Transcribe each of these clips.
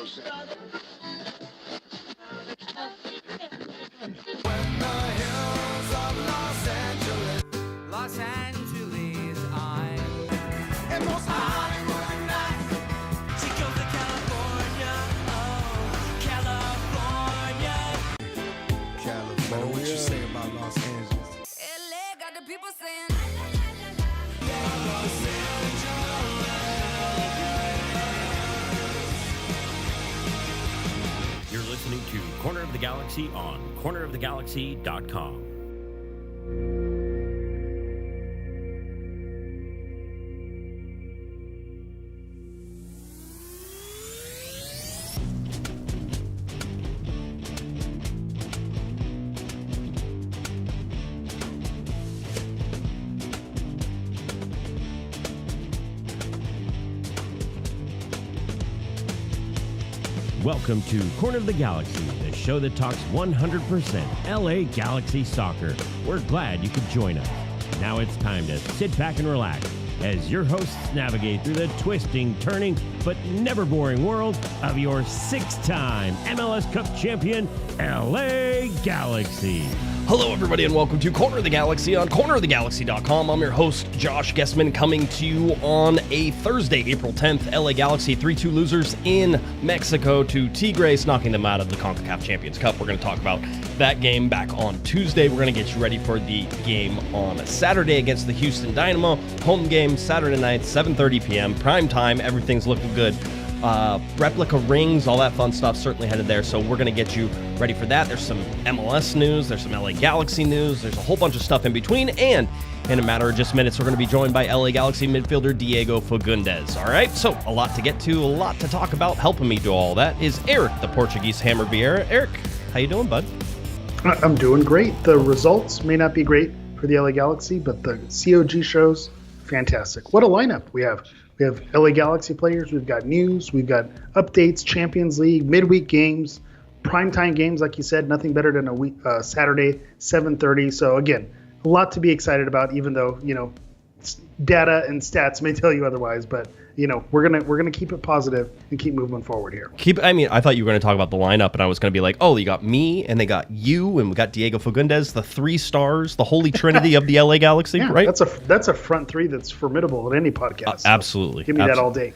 Los Angeles, I'm and most Hollywood nights. She goes to California, oh, California. What you say about Los Angeles? LA got the people saying, You're listening to Corner of the Galaxy on cornerofthegalaxy.com. Welcome to Corner of the Galaxy, the show that talks 100% LA Galaxy soccer. We're glad you could join us. Now it's time to sit back and relax as your hosts navigate through the twisting, turning, but never boring world of your six-time MLS Cup champion, LA Galaxy. Hello, everybody, and welcome to Corner of the Galaxy on cornerofthegalaxy.com. I'm your host, Josh Guesman, coming to you on a Thursday, April 10th. LA Galaxy 3-2 losers in Mexico to Tigres, knocking them out of the Concacaf Champions Cup. We're going to talk about that game back on Tuesday. We're going to get you ready for the game on Saturday against the Houston Dynamo. Home game, Saturday night, 7:30 p.m., prime time. Everything's looking good. Replica rings, all that fun stuff certainly headed there. So we're going to get you ready for that. There's some MLS news. There's some LA Galaxy news. There's a whole bunch of stuff in between. And in a matter of just minutes, we're going to be joined by LA Galaxy midfielder Diego Fagundez. All right, so a lot to get to, a lot to talk about. Helping me do all that is Eric, the Portuguese Hammer Vieira. Eric, how you doing, bud? I'm doing great. The results may not be great for the LA Galaxy, but the COG shows fantastic. What a lineup we have. We have LA Galaxy players, we've got news, we've got updates, Champions League, midweek games, primetime games, like you said, nothing better than a Saturday, 7:30. So again, a lot to be excited about, even though, data and stats may tell you otherwise, but we're gonna keep it positive and keep moving forward here. I thought you were going to talk about the lineup, and I was going to be like, oh, you got me, and they got you, and we got Diego Fagundez, the three stars, the holy trinity of the LA Galaxy, yeah, right? That's a front three that's formidable at any podcast. So absolutely, give me that all day.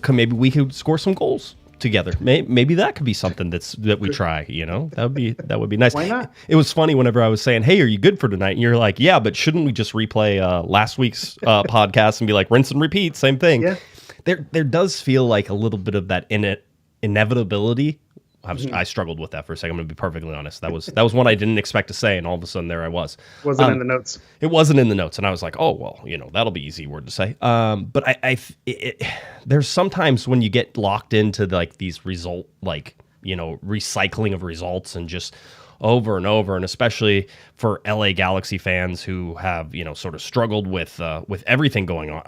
Maybe we could score some goals together. Maybe that could be something that we try. That would be nice. Why not? It was funny whenever I was saying, "Hey, are you good for tonight?" And you're like, "Yeah, but shouldn't we just replay last week's podcast and be like rinse and repeat, same thing?" Yeah. There does feel like a little bit of that inevitability. I struggled with that for a second. I'm going to be perfectly honest. That was one I didn't expect to say, and all of a sudden there I was. Wasn't in the notes. It wasn't in the notes, and I was like, oh well, that'll be easy word to say. But there's sometimes when you get locked into like these recycling of results and just over and over, and especially for LA Galaxy fans who have sort of struggled with everything going on.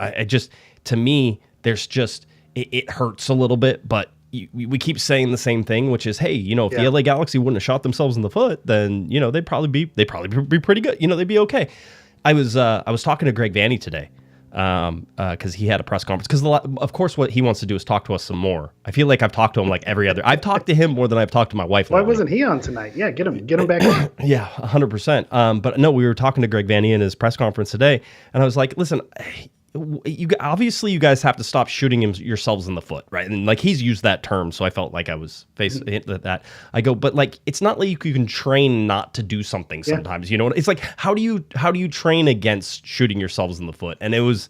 To me, there's just it hurts a little bit, but we keep saying the same thing, which is, hey, if the LA Galaxy wouldn't have shot themselves in the foot, then they'd probably be pretty good. They'd be okay. I was talking to Greg Vanney today because he had a press conference. Because of course, what he wants to do is talk to us some more. I feel like I've talked to him like every other. I've talked to him more than I've talked to my wife. Why wasn't he on tonight? Yeah, get him back in. Yeah, 100%. But no, we were talking to Greg Vanney in his press conference today, and I was like, listen. You guys have to stop shooting yourselves in the foot, right? And like he's used that term, so I felt like I was facing that. I go, but like it's not like you can train not to do something sometimes. It's like how do you train against shooting yourselves in the foot? And it was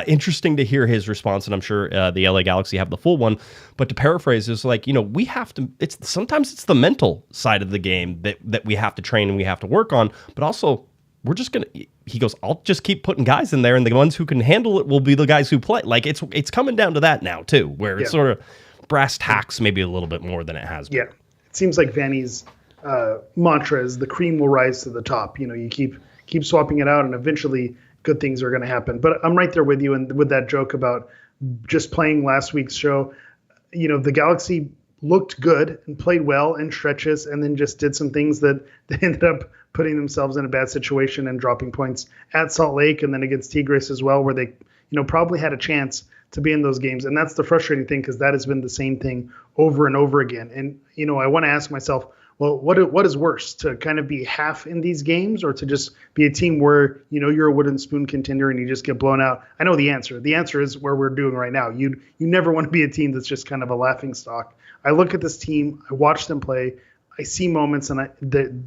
interesting to hear his response, and I'm sure the LA Galaxy have the full one. But to paraphrase, is like we have to. Sometimes it's the mental side of the game that we have to train and we have to work on, but also. We're just going to, he goes, I'll just keep putting guys in there, and the ones who can handle it will be the guys who play. Like, it's coming down to that now, too, where it's sort of brass tacks maybe a little bit more than it has been. Yeah. It seems like Vanney's mantra is the cream will rise to the top. You keep swapping it out, and eventually good things are going to happen. But I'm right there with you, and with that joke about just playing last week's show, the Galaxy looked good and played well in stretches, and then just did some things that ended up putting themselves in a bad situation and dropping points at Salt Lake and then against Tigres as well, where they, probably had a chance to be in those games. And that's the frustrating thing, because that has been the same thing over and over again. And, I want to ask myself, well, what is worse, to kind of be half in these games, or to just be a team where, you're a wooden spoon contender and you just get blown out? I know the answer. The answer is where we're doing right now. You never want to be a team that's just kind of a laughing stock. I look at this team, I watch them play, I see moments, and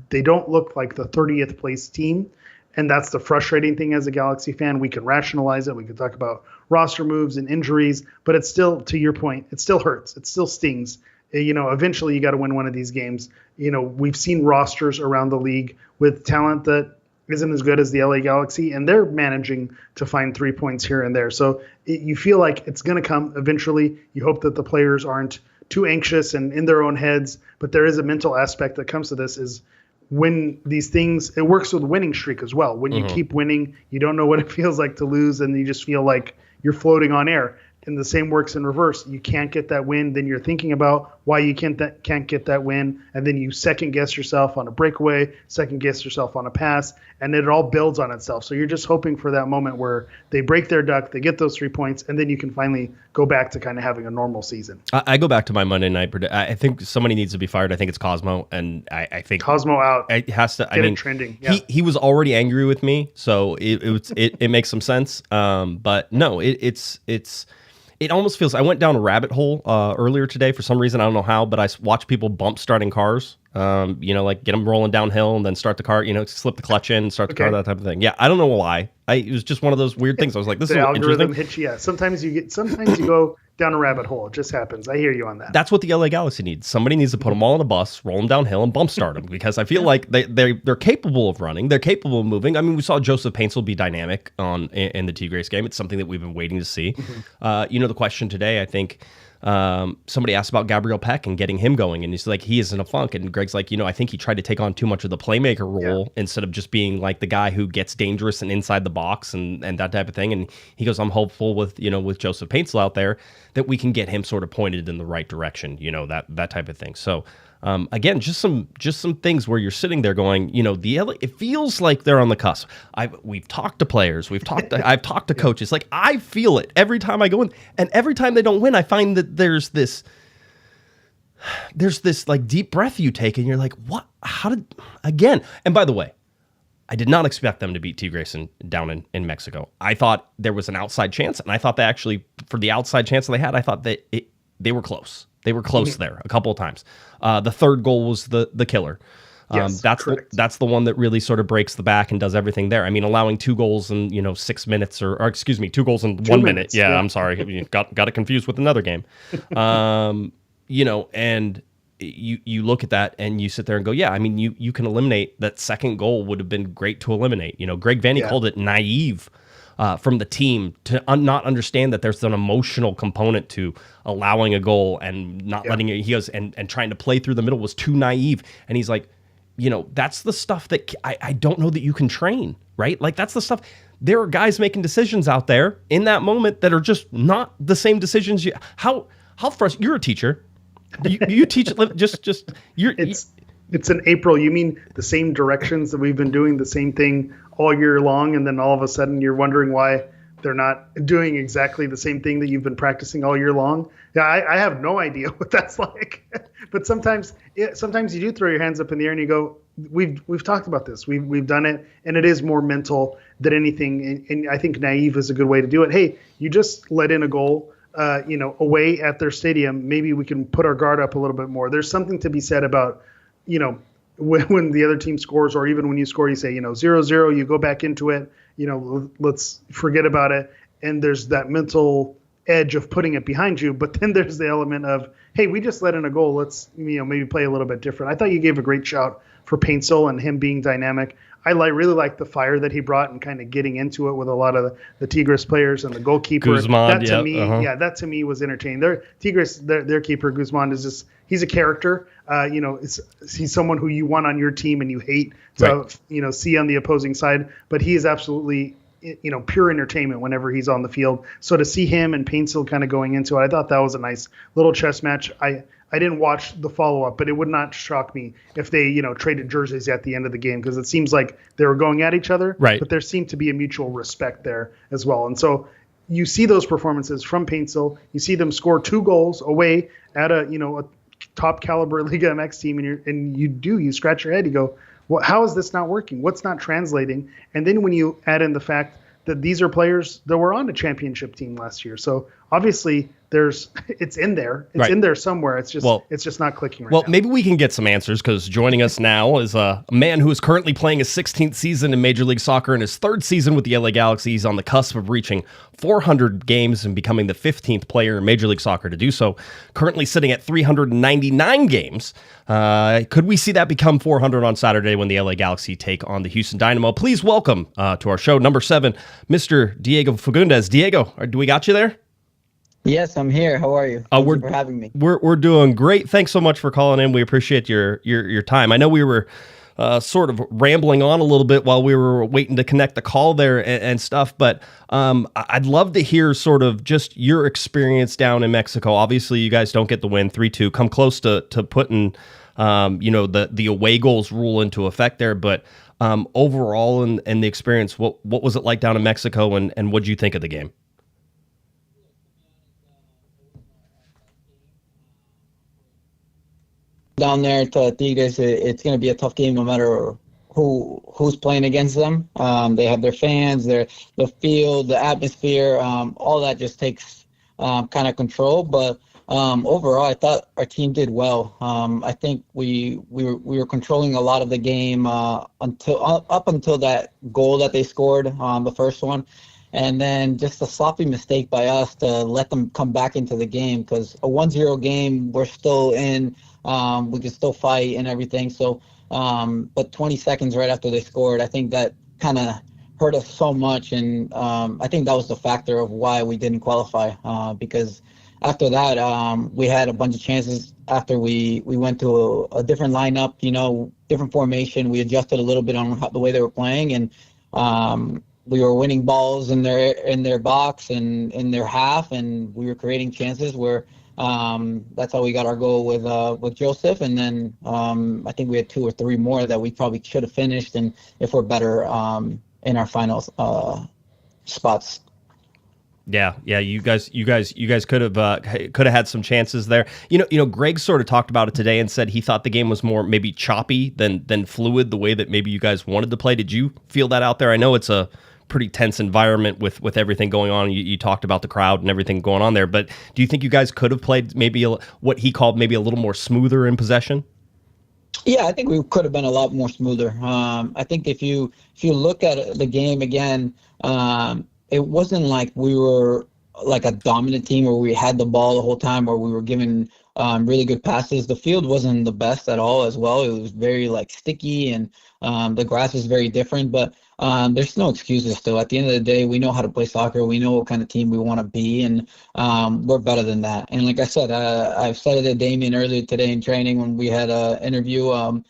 they don't look like the 30th place team. And that's the frustrating thing as a Galaxy fan. We can rationalize it. We can talk about roster moves and injuries, but it's still, to your point, it still hurts. It still stings. Eventually you got to win one of these games. We've seen rosters around the league with talent that isn't as good as the LA Galaxy, and they're managing to find 3 points here and there. So you feel like it's going to come eventually. You hope that the players aren't too anxious and in their own heads, but there is a mental aspect that comes to this. Is when these things, it works with winning streak as well. When you keep winning, you don't know what it feels like to lose, and you just feel like you're floating on air. And the same works in reverse. You can't get that win, then you're thinking about why you can't get that win, and then you second guess yourself on a breakaway, second guess yourself on a pass, and it all builds on itself. So you're just hoping for that moment where they break their duck, they get those 3 points, and then you can finally go back to kind of having a normal season. I go back to my Monday night. I think somebody needs to be fired. I think it's Cosmo, and I think Cosmo out. It has to. Get it trending. Yeah. He was already angry with me, so it makes some sense. But no, it almost feels. I went down a rabbit hole earlier today for some reason. I don't know how, but I watch people bump starting cars. Like get them rolling downhill and then start the car. Slip the clutch in, start the car, that type of thing. Yeah, I don't know why. It was just one of those weird things. I was like, this is algorithm interesting. hits you. Yeah, sometimes you go down a rabbit hole. It just happens. I hear you on that. That's what the LA Galaxy needs. Somebody needs to put them all on a bus, roll them downhill, and bump start them, because I feel like they're capable of running. They're capable of moving. I mean, we saw Joseph Paintsel be dynamic in the Tigres game. It's something that we've been waiting to see. The question today, I think, somebody asked about Gabriel Peck and getting him going, and he's like, he is in a funk. And Greg's like, I think he tried to take on too much of the playmaker role instead of just being like the guy who gets dangerous and inside the box and that type of thing. And he goes, I'm hopeful with Joseph Paintsel out there that we can get him sort of pointed in the right direction, that type of thing. So again, just some things where you're sitting there going, the LA, it feels like they're on the cusp. We've talked to players, I've talked to coaches. Like, I feel it every time I go in, and every time they don't win, I find that there's this like deep breath you take, and you're like, what? Again? And by the way, I did not expect them to beat Tigres down in Mexico. I thought there was an outside chance, and I thought they actually, for the outside chance that they had, I thought that they were close. They were close there a couple of times. The third goal was the killer. Yes, that's the one that really sort of breaks the back and does everything there. I mean, allowing 2 goals in 6 minutes, or excuse me, 2 goals in 1 minute. Yeah, I'm sorry, got it confused with another game. And you look at that and you sit there and go, yeah, I mean, you can eliminate that second goal. Would have been great to eliminate. Greg Vanney called it naive from the team to not understand that there's an emotional component to allowing a goal and not letting it. He goes, and trying to play through the middle was too naive. And he's like, that's the stuff that I don't know that you can train, right? Like, that's the stuff. There are guys making decisions out there in that moment that are just not the same decisions. How frustrating. You're a teacher. You teach It's in April. You mean the same directions that we've been doing the same thing all year long, and then all of a sudden you're wondering why they're not doing exactly the same thing that you've been practicing all year long? Yeah, I have no idea what that's like. But sometimes you do throw your hands up in the air and you go, we've talked about this. We've done it, and it is more mental than anything. And I think naive is a good way to do it. Hey, you just let in a goal. Away at their stadium, maybe we can put our guard up a little bit more. There's something to be said about, when the other team scores, or even when you score, you say, 0-0, you go back into it, let's forget about it. And there's that mental edge of putting it behind you. But then there's the element of, hey, we just let in a goal. Let's, maybe play a little bit different. I thought you gave a great shout for Paintsel and him being dynamic. I really like the fire that he brought and kind of getting into it with a lot of the Tigres players and the goalkeeper. Guesman, that to me was entertaining. Tigres, their keeper Guesman is just, he's a character. He's someone who you want on your team and you hate to see on the opposing side. But he is absolutely pure entertainment whenever he's on the field. So to see him and Paintsel kind of going into it, I thought that was a nice little chess match. I didn't watch the follow-up, but it would not shock me if they, traded jerseys at the end of the game, because it seems like they were going at each other, right. But there seemed to be a mutual respect there as well. And so you see those performances from Paintsville. You see them score 2 goals away at a top caliber LigaMx team, and you scratch your head. You go, well, how is this not working? What's not translating? And then when you add in the fact that these are players that were on a championship team last year, so obviously it's in there. It's in there somewhere. It's just not clicking right now. Well, maybe we can get some answers, because joining us now is a man who is currently playing his 16th season in Major League Soccer and his 3rd season with the LA Galaxy. He's on the cusp of reaching 400 games and becoming the 15th player in Major League Soccer to do so. Currently sitting at 399 games. Could we see that become 400 on Saturday when the LA Galaxy take on the Houston Dynamo? Please welcome to our show, number 7, Mr. Diego Fagundez. Diego, do we got you there? Yes, I'm here. How are you? Thank you for having me. We're doing great. Thanks so much for calling in. We appreciate your time. I know we were sort of rambling on a little bit while we were waiting to connect the call there and stuff, but I'd love to hear sort of just your experience down in Mexico. Obviously, you guys don't get the win 3-2, come close to putting the away goals rule into effect there, but overall and the experience, what was it like down in Mexico, and what did you think of the game? Down there to Tigres, it's going to be a tough game no matter who's playing against them. They have their fans, the field, the atmosphere, all that just takes kind of control. But overall, I thought our team did well. I think we were controlling a lot of the game up until that goal that they scored, the first one. And then just a sloppy mistake by us to let them come back into the game, because a 1-0 game, we're still in. We can still fight and everything. So, but 20 seconds right after they scored, I think that kind of hurt us so much. And I think that was the factor of why we didn't qualify, because after that, we had a bunch of chances after we went to a different lineup, different formation. We adjusted a little bit on the way they were playing, and we were winning balls in their box and in their half, and we were creating chances where that's how we got our goal with Joseph. And then I think we had 2 or 3 more that we probably should have finished, and if we're better in our final spots. Yeah. You guys could have had some chances there. Greg sort of talked about it today and said he thought the game was more maybe choppy than fluid, the way that maybe you guys wanted to play. Did you feel that out there? I know it's a pretty tense environment with everything going on. You talked about the crowd and everything going on there, but do you think you guys could have played maybe what he called maybe a little more smoother in possession? Yeah, I think we could have been a lot more smoother. I think if you look at the game again, it wasn't like we were like a dominant team where we had the ball the whole time, or we were giving really good passes. The field wasn't the best at all as well. It was very sticky, and the grass is very different, but there's no excuses still. At the end of the day, we know how to play soccer. We know what kind of team we want to be, and we're better than that. And like I said, I've said it to Damien earlier today in training when we had an interview.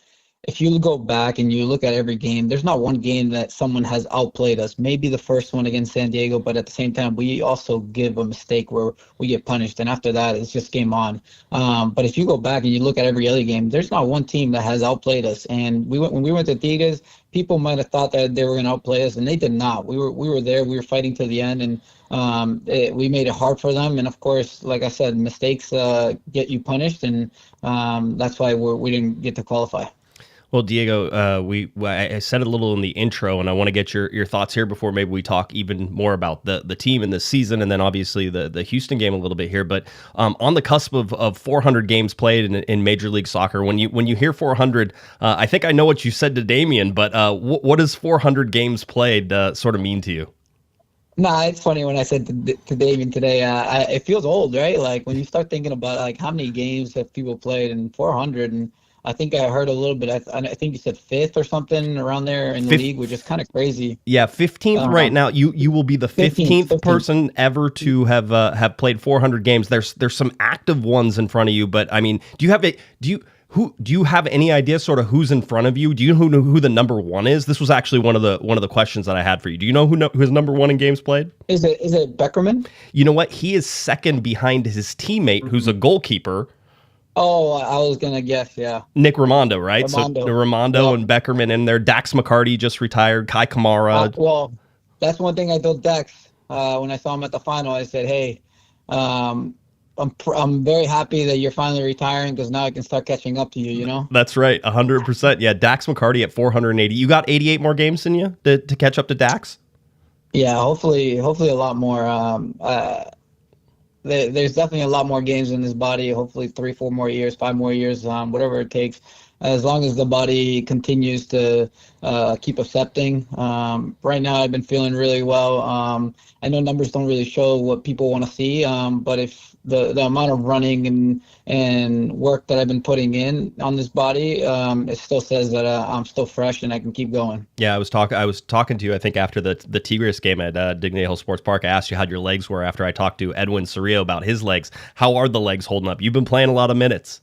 If you go back and you look at every game, there's not one game that someone has outplayed us. Maybe the first one against San Diego, but at the same time, we also give a mistake where we get punished, and after that, it's just game on. But if you go back and you look at every other game, there's not one team that has outplayed us. And when we went to Tigres, people might have thought that they were going to outplay us, and they did not. We were there. We were fighting to the end, and we made it hard for them. And of course, like I said, mistakes get you punished, and that's why we didn't get to qualify. Well, Diego, I said it a little in the intro, and I want to get your thoughts here before maybe we talk even more about the team and the season, and then obviously the Houston game a little bit here. But on the cusp of 400 games played in Major League Soccer, when you hear 400, I think I know what you said to Damien, but what does 400 games played sort of mean to you? Nah, it's funny when I said to Damien today, it feels old, right? Like when you start thinking about how many games have people played in 400, and I think I heard a little bit. I think you said 5th or something around there in the league, which is kind of crazy. Yeah, 15th right now. You will be the 15th person ever to have played 400 games. There's some active ones in front of you, but I mean, do you have any idea sort of who's in front of you? Do you know who the number 1 is? This was actually one of the questions that I had for you. Do you know who's number 1 in games played? Is it Beckerman? You know what? He is second behind his teammate, who's a goalkeeper. Oh, I was going to guess, yeah. Nick Raimondo, right? Raimondo. So Raimondo and Beckerman in there. Dax McCarty just retired. Kai Kamara. Well, that's one thing I told Dax. When I saw him at the final, I said, hey, I'm very happy that you're finally retiring because now I can start catching up to you, you know? That's right, 100%. Yeah, Dax McCarty at 480. You got 88 more games than you to catch up to Dax? Yeah, hopefully a lot more. There's definitely a lot more games in his body. Hopefully 3, 4 more years, 5 more years, whatever it takes. As long as the body continues to keep accepting. Right now, I've been feeling really well. I know numbers don't really show what people want to see, but if the amount of running and work that I've been putting in on this body, it still says that I'm still fresh and I can keep going. Yeah, I was talking to you, I think, after the Tigres game at Dignity Hill Sports Park. I asked you how your legs were after I talked to Edwin Cerrillo about his legs. How are the legs holding up? You've been playing a lot of minutes.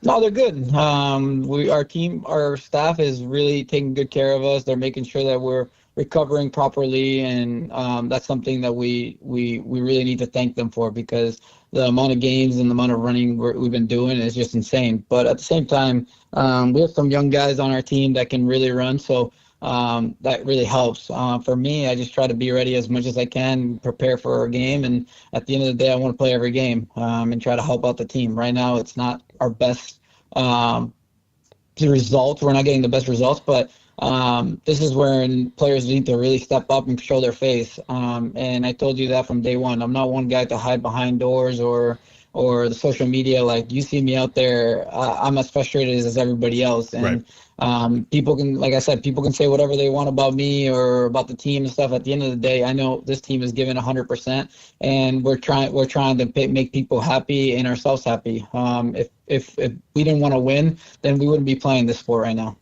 No, they're good. Our staff is really taking good care of us. They're making sure that we're recovering properly, and that's something that we really need to thank them for, because the amount of games and the amount of running we've been doing is just insane. But at the same time, we have some young guys on our team that can really run, so that really helps. For me, I just try to be ready as much as I can, prepare for a game, and at the end of the day, I want to play every game and try to help out the team. Right now, it's not our best results. We're not getting the best results, but this is where players need to really step up and show their face. And I told you that from day one. I'm not one guy to hide behind doors or the social media. Like, you see me out there, I'm as frustrated as everybody else. And Right. People can, like I said, people can say whatever they want about me or about the team and stuff. At the end of the day, I know this team is giving 100%, and we're trying to make people happy and ourselves happy. If we didn't want to win, then we wouldn't be playing this sport right now.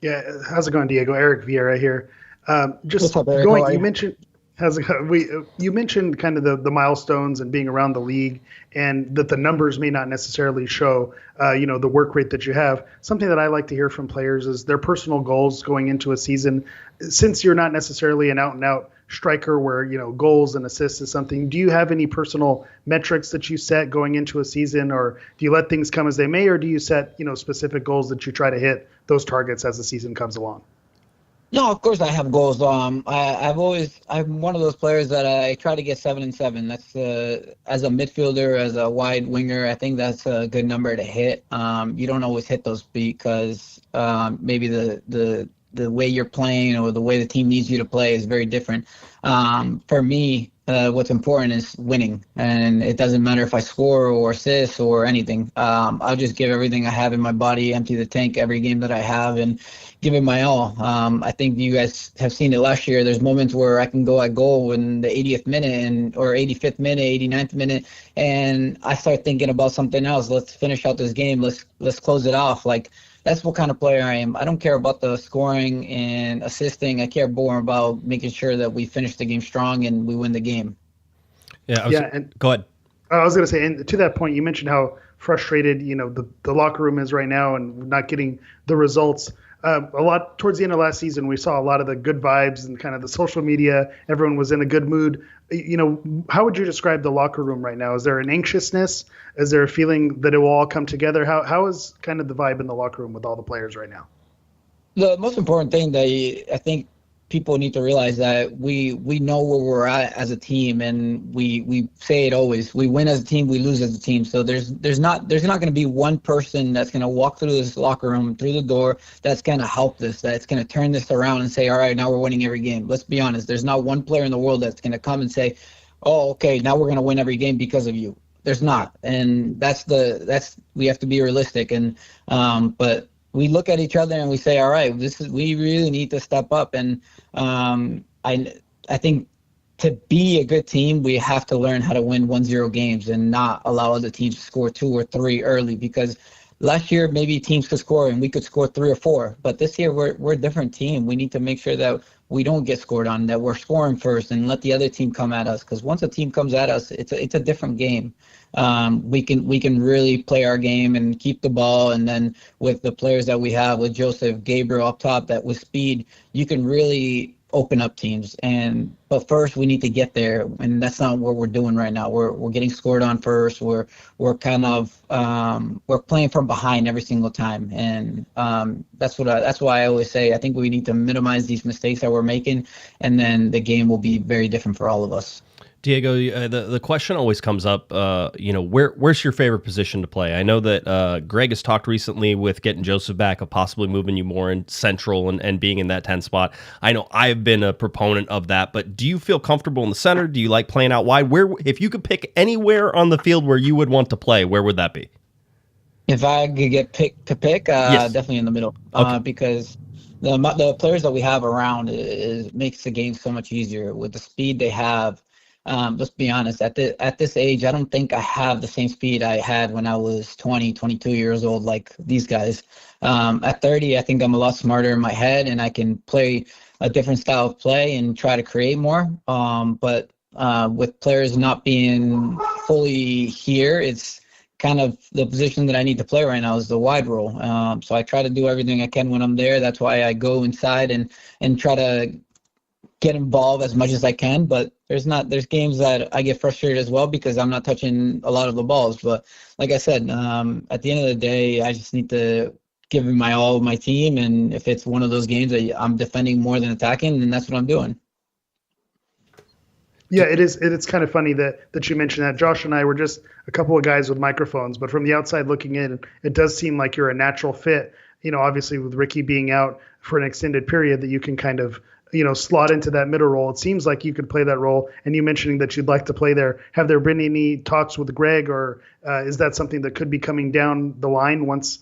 Yeah, how's it going, Diego? Eric Vieira here. Just What's up, Eric? going, How are you you? mentioned you mentioned kind of the milestones and being around the league, and that the numbers may not necessarily show the work rate that you have. Something that I like to hear from players is their personal goals going into a season. Since you're not necessarily an out and out striker where goals and assists is something, do you have any personal metrics that you set going into a season, or do you let things come as they may, or do you set specific goals that you try to hit those targets as the season comes along? No, of course I have goals. I'm one of those players that I try to get 7 and 7. That's as a midfielder, as a wide winger, I think that's a good number to hit. You don't always hit those because maybe the way you're playing or the way the team needs you to play is very different. For me, what's important is winning, and it doesn't matter if I score or assist or anything. I'll just give everything I have in my body, empty the tank every game that I have, and give it my all. I think you guys have seen it last year. There's moments where I can go at goal in the 80th minute or 85th minute, 89th minute, and I start thinking about something else. Let's finish out this game. Let's close it off. Like, that's what kind of player I am. I don't care about the scoring and assisting. I care more about making sure that we finish the game strong and we win the game. Yeah, and go ahead. I was going to say, and to that point, you mentioned how frustrated the locker room is right now and not getting the results. A lot towards the end of last season, we saw a lot of the good vibes and kind of the social media. Everyone was in a good mood. How would you describe the locker room right now? Is there an anxiousness? Is there a feeling that it will all come together? How is kind of the vibe in the locker room with all the players right now? The most important thing that I think people need to realize that we know where we're at as a team, and we say it always. We win as a team, we lose as a team. So there's not going to be one person that's going to walk through this locker room, through the door, that's going to help this, that's going to turn this around and say, all right, now we're winning every game. Let's be honest. There's not one player in the world that's going to come and say, oh, okay, now we're going to win every game because of you. There's not. And we have to be realistic. And but we look at each other and we say, all right, we really need to step up. And I think to be a good team, we have to learn how to win 1-0 games and not allow other teams to score 2 or 3 early, because last year maybe teams could score and we could score 3 or 4. But this year we're a different team. We need to make sure that we don't get scored on, that we're scoring first and let the other team come at us. Because once a team comes at us, it's a different game. We can really play our game and keep the ball, and then with the players that we have, with Joseph, Gabriel up top, that with speed, you can really open up teams. But first we need to get there, and that's not what we're doing right now. We're getting scored on first. We're kind of we're playing from behind every single time, and that's why I always say I think we need to minimize these mistakes that we're making, and then the game will be very different for all of us. Diego, the question always comes up, where's your favorite position to play? I know that Greg has talked recently with getting Joseph back of possibly moving you more in central and being in that 10 spot. I know I've been a proponent of that, but do you feel comfortable in the center? Do you like playing out wide? Where, if you could pick anywhere on the field where you would want to play, where would that be? If I could get picked to pick, Yes. definitely in the middle, Okay. because the players that we have around makes the game so much easier with the speed they have. Let's be honest, at this age, I don't think I have the same speed I had when I was 20, 22 years old, like these guys. At 30, I think I'm a lot smarter in my head, and I can play a different style of play and try to create more. But with players not being fully here, it's kind of the position that I need to play right now is the wide role. So I try to do everything I can when I'm there. That's why I go inside and try to get involved as much as I can, but there's games that I get frustrated as well because I'm not touching a lot of the balls. But like I said, at the end of the day, I just need to give my all of my team, and if it's one of those games that I'm defending more than attacking, then that's what I'm doing. Yeah, it is. It's kind of funny that you mentioned that. Josh and I were just a couple of guys with microphones, but from the outside looking in, it does seem like you're a natural fit. Obviously with Ricky being out for an extended period, that you can kind of slot into that middle role. It seems like you could play that role, and you mentioning that you'd like to play there. Have there been any talks with Greg, or is that something that could be coming down the line once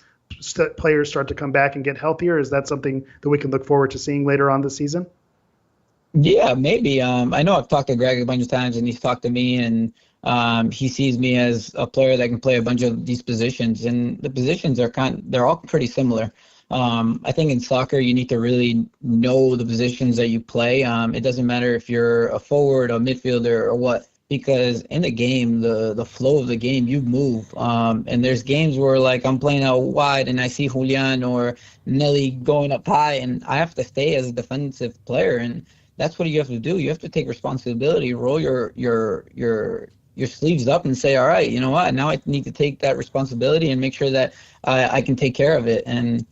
players start to come back and get healthier? Is that something that we can look forward to seeing later on this season? Yeah, maybe. I know I've talked to Greg a bunch of times, and he's talked to me, and he sees me as a player that can play a bunch of these positions, and the positions they're all pretty similar. I think in soccer, you need to really know the positions that you play. It doesn't matter if you're a forward, a midfielder, or what, because in the game, the flow of the game, you move. And there's games where, like, I'm playing out wide and I see Julian or Nelly going up high, and I have to stay as a defensive player. And that's what you have to do. You have to take responsibility, roll your sleeves up and say, all right, you know what, now I need to take that responsibility and make sure that I can take care of it. And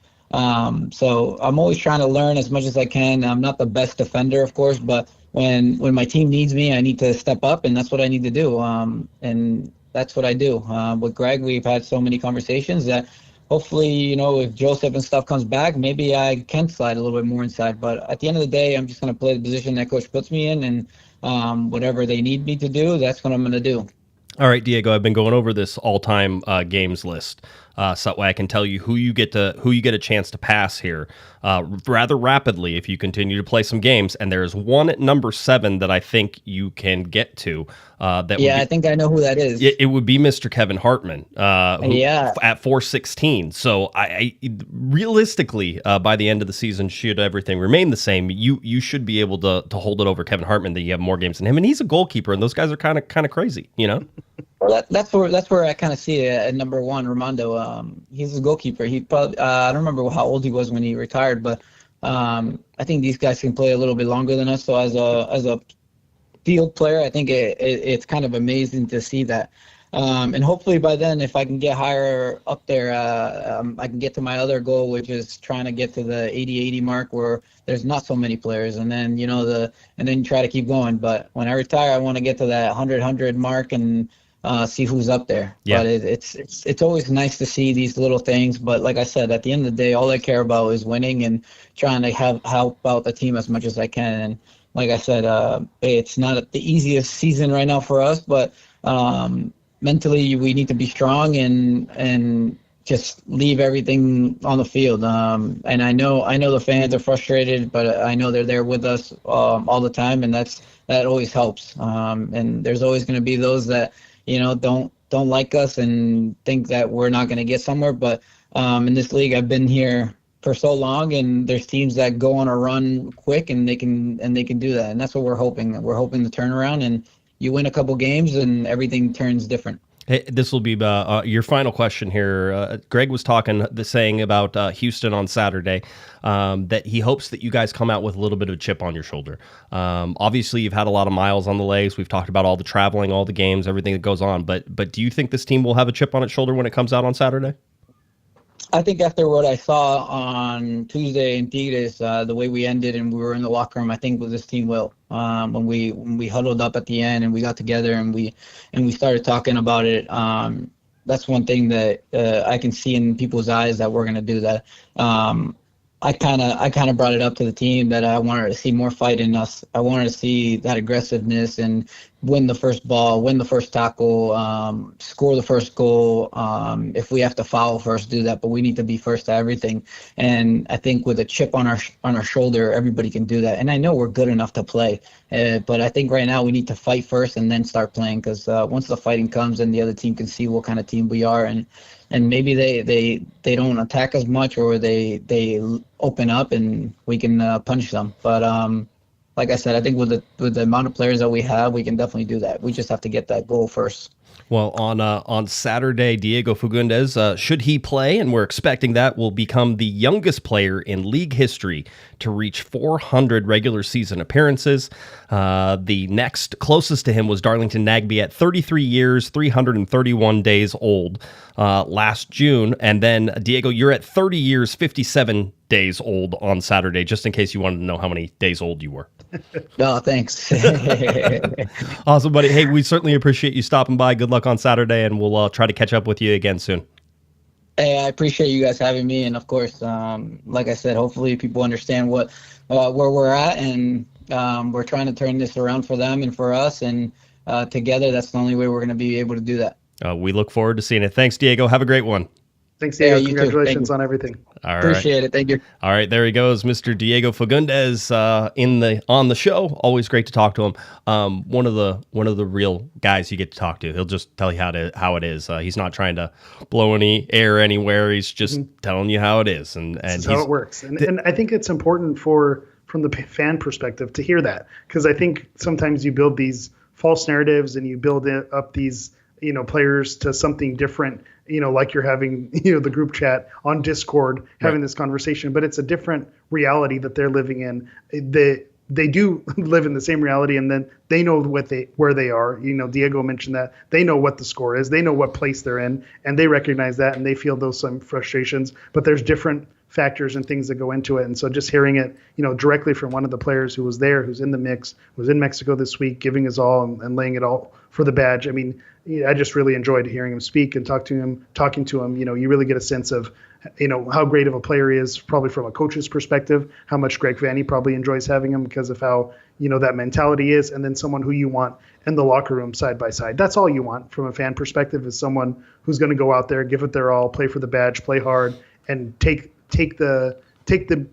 so I'm always trying to learn as much as I can. I'm not the best defender, of course, but when my team needs me, I need to step up, and that's what I need to do. And that's what I do. With Greg, we've had so many conversations that hopefully, if Joseph and stuff comes back, maybe I can slide a little bit more inside. But at the end of the day, I'm just going to play the position that coach puts me in, and whatever they need me to do, that's what I'm going to do. All right, Diego, I've been going over this all-time games list, so that way I can tell you who you get a chance to pass here rather rapidly if you continue to play some games. And there's one at number 7 that I think you can get to. I think I know who that is. It would be Mr. Kevin Hartman. At 416. So I realistically, by the end of the season, should everything remain the same, you should be able to hold it over Kevin Hartman. That you have more games than him, and he's a goalkeeper, and those guys are kind of crazy, Well, that's where I kind of see it at number 1, Armando. He's a goalkeeper. He probably I don't remember how old he was when he retired, but I think these guys can play a little bit longer than us. So as a field player, I think it's kind of amazing to see that. And hopefully by then, if I can get higher up there, I can get to my other goal, which is trying to get to the 80-80 mark where there's not so many players, and then and then try to keep going. But when I retire, I want to get to that 100 mark and see who's up there. Yeah. But it's always nice to see these little things. But like I said, at the end of the day, all I care about is winning and trying to help out the team as much as I can. And like I said, it's not the easiest season right now for us, but mentally we need to be strong and just leave everything on the field. And I know the fans are frustrated, but I know they're there with us all the time, and that always helps. And there's always going to be those that don't like us and think that we're not going to get somewhere. But in this league, I've been here for so long, and there's teams that go on a run quick, and they can do that, and that's what we're hoping. We're hoping to turn around, and you win a couple games, and everything turns different. Hey, this will be your final question here. Greg was saying about Houston on Saturday, that he hopes that you guys come out with a little bit of a chip on your shoulder. Obviously, you've had a lot of miles on the legs. We've talked about all the traveling, all the games, everything that goes on. But do you think this team will have a chip on its shoulder when it comes out on Saturday? I think after what I saw on Tuesday in Tigres, the way we ended and we were in the locker room, I think this team will. When we huddled up at the end and we got together and we started talking about it, that's one thing that I can see in people's eyes that we're going to do that. I kind of brought it up to the team that I wanted to see more fight in us. I wanted to see that aggressiveness and win the first ball, win the first tackle, score the first goal. If we have to foul first, do that. But we need to be first to everything. And I think with a chip on our shoulder, everybody can do that. And I know we're good enough to play. But I think right now we need to fight first and then start playing, because once the fighting comes and the other team can see what kind of team we are, and maybe they don't attack as much, or they open up and we can punish them. But like I said, I think with the amount of players that we have, we can definitely do that. We just have to get that goal first. Well, on Saturday, Diego Fagundez, should he play, and we're expecting that, will become the youngest player in league history to reach 400 regular season appearances. The next closest to him was Darlington Nagbe at 33 years, 331 days old last June. And then, Diego, you're at 30 years, 57 days old on Saturday, just in case you wanted to know how many days old you were. No, thanks. Awesome, buddy. Hey, we certainly appreciate you stopping by. Good luck on Saturday, and we'll try to catch up with you again soon. Hey, I appreciate you guys having me, and of course, like I said, hopefully people understand where we're at, and we're trying to turn this around for them and for us, and together, that's the only way we're going to be able to do that. We look forward to seeing it. Thanks, Diego. Have a great one. Thanks, Diego. Yeah, Congratulations on everything. All right. Appreciate it. Thank you. All right, there he goes, Mr. Diego Fagundez, on the show. Always great to talk to him. One of the real guys you get to talk to. He'll just tell you how it is. He's not trying to blow any air anywhere. He's just telling you how it is, and that's how it works. And I think it's important from the fan perspective to hear that, because I think sometimes you build these false narratives and you build up these players to something different, like you're having, the group chat on Discord, having this conversation, but it's a different reality that they're living in. They do live in the same reality, and then they know where they are. Diego mentioned that they know what the score is, they know what place they're in, and they recognize that, and they feel those some frustrations, but there's different factors and things that go into it. And so just hearing it, directly from one of the players who was there, who's in the mix, was in Mexico this week, giving his all and laying it all for the badge. I mean, I just really enjoyed hearing him speak and talking to him. You really get a sense of, how great of a player he is, probably from a coach's perspective, how much Greg Vanney probably enjoys having him because of how, that mentality is. And then someone who you want in the locker room side by side. That's all you want from a fan perspective, is someone who's going to go out there, give it their all, play for the badge, play hard, and take the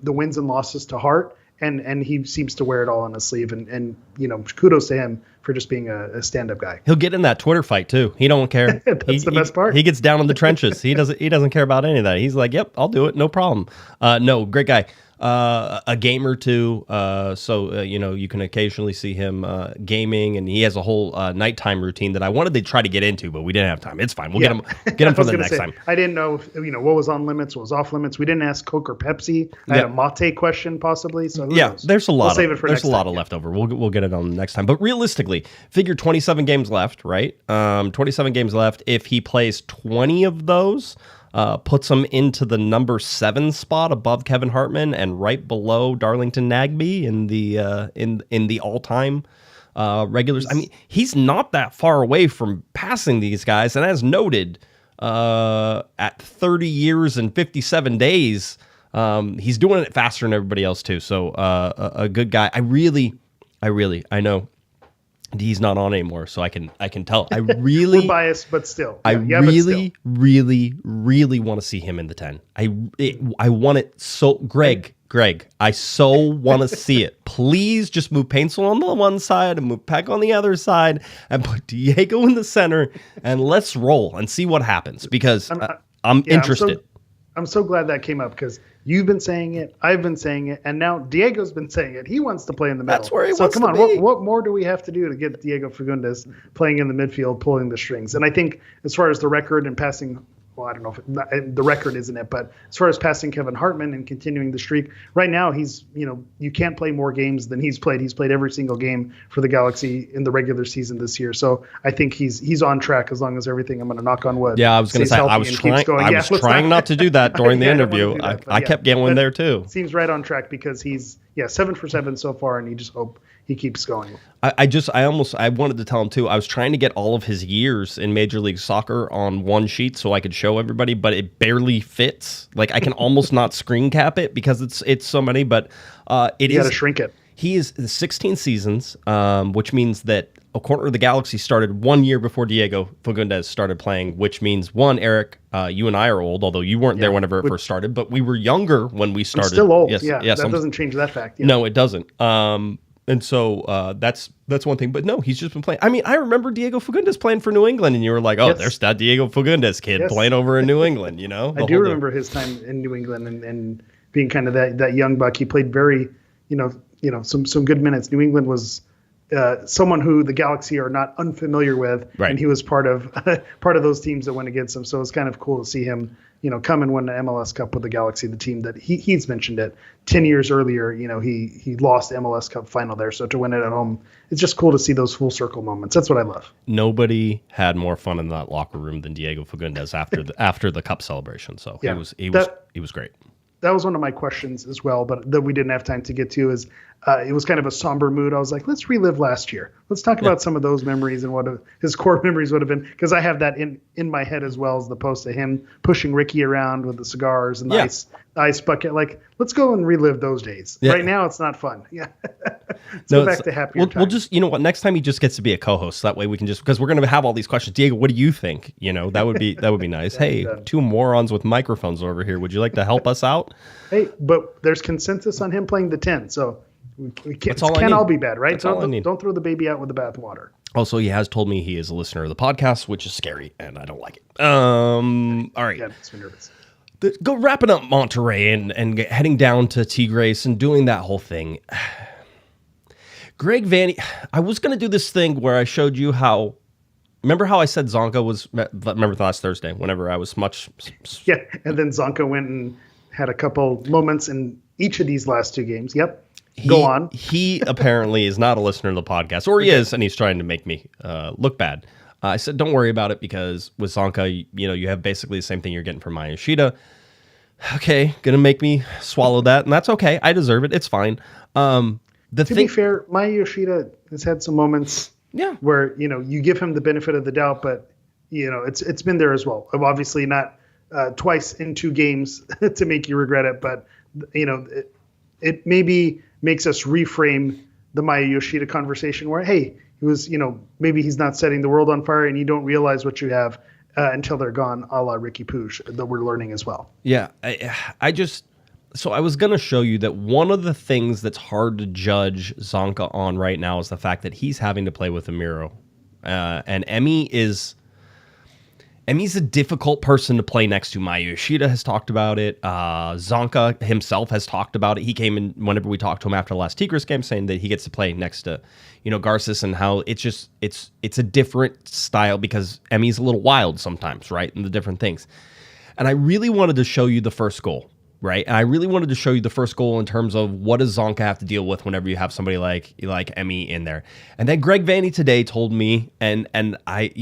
wins and losses to heart. And he seems to wear it all on his sleeve, and kudos to him for just being a stand-up guy. He'll get in that Twitter fight too. He don't care. That's the best part. He gets down in the trenches. He doesn't care about any of that. He's like, yep, I'll do it, no problem. No, great guy. A game or two, so you can occasionally see him gaming, and he has a whole nighttime routine that I wanted to try to get into, but we didn't have time. It's fine. We'll get him for the next time. I didn't know what was on limits, what was off limits. We didn't ask Coke or Pepsi. I had a mate question possibly. So who knows? There's a lot. There's a lot of leftover. We'll get it on the next time. But realistically, figure 27 games left, right? 27 games left. If he plays 20 of those, puts him into the number 7 spot above Kevin Hartman and right below Darlington Nagbe in the all-time regulars. I mean, he's not that far away from passing these guys, and as noted, at 30 years and 57 days, he's doing it faster than everybody else too. So a good guy. I know he's not on anymore, so I can tell. I really we're biased, but still. I really want to see him in the 10. I want it so. Greg, I so want to see it. Please just move Paintsel on the one side and move Peck on the other side and put Diego in the center, and let's roll and see what happens, because I'm interested. I'm so glad that came up because you've been saying it, I've been saying it, and now Diego's been saying it. He wants to play in the middle. That's where he so wants come to on, be. what more do we have to do to get Diego Fagundez playing in the midfield, pulling the strings? And I think as far as the record and passing, well, I don't know if the record isn't it, but as far as passing Kevin Hartman and continuing the streak, right now he's, you can't play more games than he's played. He's played every single game for the Galaxy in the regular season this year. So I think he's on track as long as everything, I'm going to knock on wood. Yeah, I was going to say, I was trying not to do that during the interview. I kept going there too. Seems right on track because he's 7 for 7 so far, and you just hope he keeps going. I wanted to tell him too. I was trying to get all of his years in Major League Soccer on one sheet so I could show everybody, but it barely fits. Like I can almost not screen cap it because it's so many. But you got to shrink it. He is 16 seasons, which means that a Corner of the Galaxy started 1 year before Diego Fagundez started playing, which means Eric, you and I are old, although you weren't there whenever it first started, but we were younger when we started. I'm still old. Yes, that doesn't change that fact. No, it doesn't. And so that's one thing. But no, he's just been playing. I mean, I remember Diego Fagundez playing for New England, and you were like, oh, there's that Diego Fagundez kid playing over in New England, I do remember his time in New England and being kind of that young buck. He played very, some good minutes. New England was someone who the Galaxy are not unfamiliar with, and he was part of those teams that went against him. So it's kind of cool to see him, come and win the MLS Cup with the Galaxy, the team that he's mentioned it 10 years earlier. He lost the MLS Cup final there. So to win it at home, it's just cool to see those full circle moments. That's what I love. Nobody had more fun in that locker room than Diego Fagundez after the Cup celebration. So he was great. That was one of my questions as well, but that we didn't have time to get to is it was kind of a somber mood. I was like, let's relive last year. Let's talk about some of those memories and what his core memories would have been, because I have that in my head as well as the post of him pushing Ricky around with the cigars and the ice bucket. Like, let's go and relive those days. Right now, it's not fun. Yeah. Go back to happier times. We'll just, what, next time he just gets to be a co-host. That way we can just, because we're going to have all these questions. Diego, what do you think? That would be nice. Hey, two morons with microphones over here. Would you like to help us out? Hey, but there's consensus on him playing the 10, so we can't all be bad, right? Don't throw the baby out with the bathwater. Also, he has told me he is a listener of the podcast, which is scary, and I don't like it. All right. Yeah, it makes me nervous. Go wrapping up Monterrey and heading down to Tigres and doing that whole thing. Greg Vanney, I was going to do this thing where I showed you how. Remember how I said Zonka was? Remember last Thursday, whenever I was much. Yeah, and then Zonka went and had a couple moments in each of these last two games. Yep. Go on. He apparently is not a listener to the podcast, or he is, and he's trying to make me look bad. I said, don't worry about it, because with Zonka, you have basically the same thing you're getting from Maya Yoshida. Okay, gonna make me swallow that, and that's okay. I deserve it. It's fine. To be fair, Maya Yoshida has had some moments where, you give him the benefit of the doubt, but, it's been there as well. Obviously not twice in 2 games to make you regret it, but, it maybe makes us reframe the Maya Yoshida conversation where, hey, he was, maybe he's not setting the world on fire and you don't realize what you have until they're gone, a la Ricky Puig, that we're learning as well. Yeah, so I was going to show you that one of the things that's hard to judge Zonka on right now is the fact that he's having to play with Amiro. And Emi's a difficult person to play next to. Maya Yoshida has talked about it. Zonka himself has talked about it. He came in whenever we talked to him after the last Tigres game saying that he gets to play next to, Garces, and how it's a different style because Emi's a little wild sometimes, right? And the different things. And I really wanted to show you the first goal, right? And I really wanted to show you the first goal in terms of what does Zonka have to deal with whenever you have somebody like Emi in there. And then Greg Vanney today told me, and I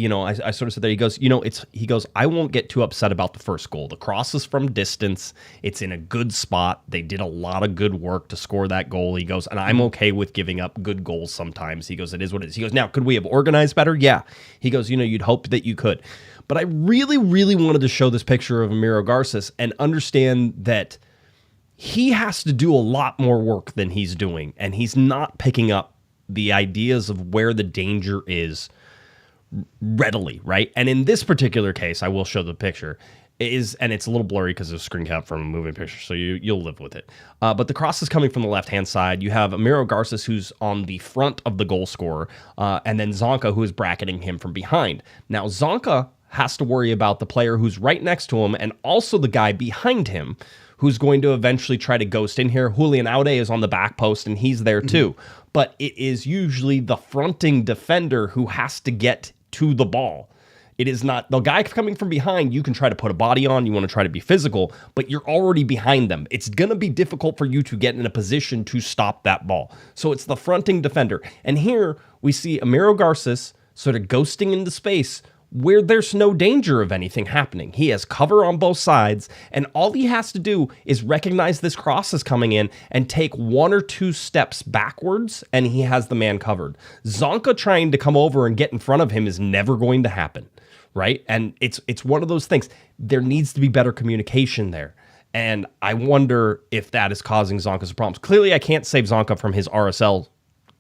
sort of said that, he goes, I won't get too upset about the first goal. The cross is from distance. It's in a good spot. They did a lot of good work to score that goal. He goes, and I'm okay with giving up good goals sometimes. He goes, it is what it is. He goes, now, could we have organized better? Yeah. He goes, you'd hope that you could. But I really, really wanted to show this picture of Amiro Garces and understand that he has to do a lot more work than he's doing, and he's not picking up the ideas of where the danger is readily, right? And in this particular case, I will show the picture, and it's a little blurry because of screen cap from a moving picture, so you'll live with it. But the cross is coming from the left-hand side. You have Amiro Garces, who's on the front of the goal scorer, and then Zonka, who is bracketing him from behind. Now, Zonka has to worry about the player who's right next to him and also the guy behind him who's going to eventually try to ghost in here. Julian Aude is on the back post, and he's there too. But it is usually the fronting defender who has to get to the ball. It is not the guy coming from behind. You can try to put a body on. You want to try to be physical, but you're already behind them. It's going to be difficult for you to get in a position to stop that ball. So it's the fronting defender. And here we see Amiro Garces sort of ghosting into space where there's no danger of anything happening. He has cover on both sides, and all he has to do is recognize this cross is coming in and take 1 or 2 steps backwards, and he has the man covered. Zonka trying to come over and get in front of him is never going to happen, right? And it's one of those things. There needs to be better communication there. And I wonder if that is causing Zonka's problems. Clearly, I can't save Zonka from his RSL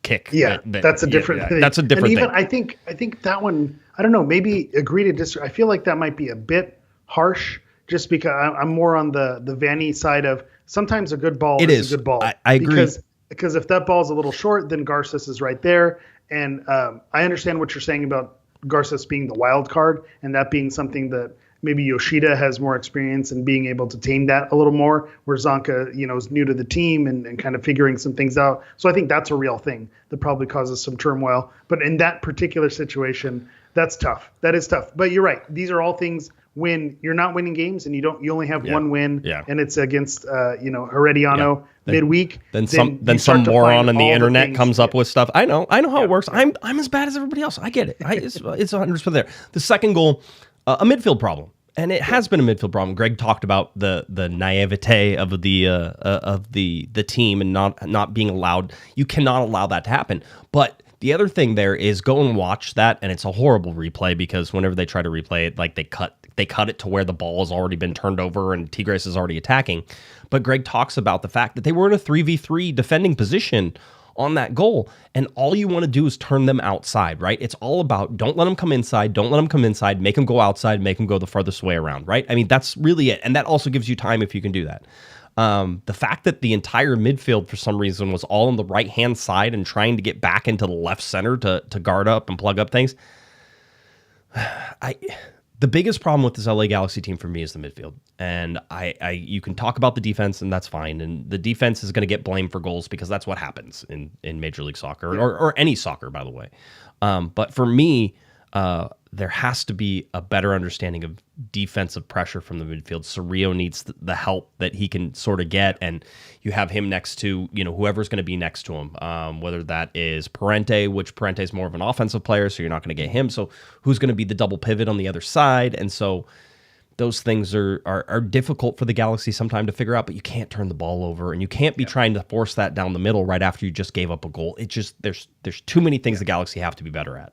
kick. Yeah, that's a different thing. That's a different and even, thing. I think that one, I don't know, maybe agree to disagree. I feel like that might be a bit harsh just because I'm more on the Vanney side of sometimes a good ball is a good ball. I agree. Because if that ball's a little short, then Garces is right there. And I understand what you're saying about Garces being the wild card and that being something that maybe Yoshida has more experience in being able to tame that a little more, where Zonka, is new to the team and kind of figuring some things out. So I think that's a real thing that probably causes some turmoil. But in that particular situation, that's tough. That is tough. But you're right. These are all things when you're not winning games and you only have one win and it's against Herediano midweek. Then some moron on the internet comes up with stuff. I know how it works. I'm as bad as everybody else. I get it. It's 100% there. The second goal, a midfield problem. And it has been a midfield problem. Greg talked about the naivete of the team and not being allowed. You cannot allow that to happen. But the other thing there is go and watch that, and it's a horrible replay because whenever they try to replay it, like they cut it to where the ball has already been turned over and Tigres is already attacking. But Greg talks about the fact that they were in a 3v3 defending position on that goal, and all you want to do is turn them outside, right? It's all about don't let them come inside, make them go outside, make them go the farthest way around, right? I mean, that's really it, and that also gives you time if you can do that. The fact that the entire midfield for some reason was all on the right-hand side and trying to get back into the left center to guard up and plug up things, the biggest problem with this LA Galaxy team for me is the midfield. And you can talk about the defense, and that's fine. And the defense is going to get blamed for goals because that's what happens in Major League Soccer or any soccer, by the way. But for me, there has to be a better understanding of defensive pressure from the midfield. Cerrillo needs the help that he can sort of get, and you have him next to whoever's going to be next to him, whether that is Parente, which Parente is more of an offensive player, so you're not going to get him. So who's going to be the double pivot on the other side? And so those things are difficult for the Galaxy sometimes to figure out, but you can't turn the ball over, and you can't be trying to force that down the middle right after you just gave up a goal. It just there's too many things the Galaxy have to be better at.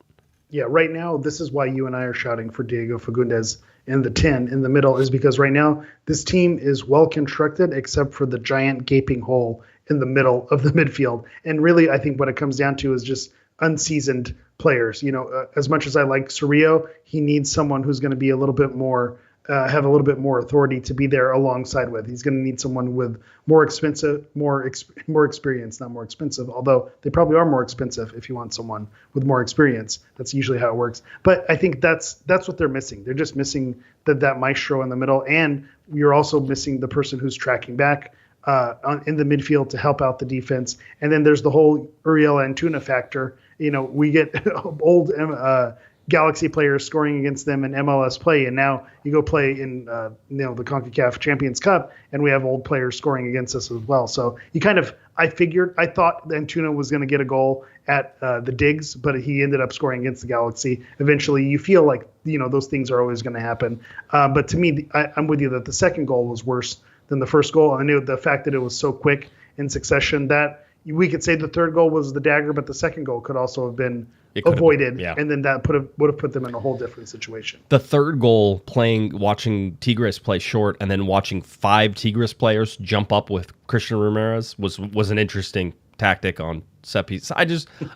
Yeah, right now, this is why you and I are shouting for Diego Fagundez in the 10 in the middle, is because right now this team is well constructed except for the giant gaping hole in the middle of the midfield. And really, I think what it comes down to is just unseasoned players. As much as I like Cerrillo, he needs someone who's going to be a little bit more, have a little bit more authority to be there alongside with. He's going to need someone with more experience, not more expensive, although they probably are more expensive if you want someone with more experience. That's usually how it works. But I think that's what they're missing. They're just missing that maestro in the middle, and you're also missing the person who's tracking back in the midfield to help out the defense. And then there's the whole Uriel Antuna factor. We get old Galaxy players scoring against them in MLS play, and now you go play in the Concacaf Champions Cup, and we have old players scoring against us as well. So I thought Antuna was going to get a goal at the Digs, but he ended up scoring against the Galaxy. Eventually, you feel like those things are always going to happen. But to me, I'm with you that the second goal was worse than the first goal. I knew the fact that it was so quick in succession that we could say the third goal was the dagger, but the second goal could also have been avoided, and then that would have put them in a whole different situation. The third goal, watching Tigres play short and then watching 5 Tigres players jump up with Christian Ramirez was an interesting tactic on set piece. I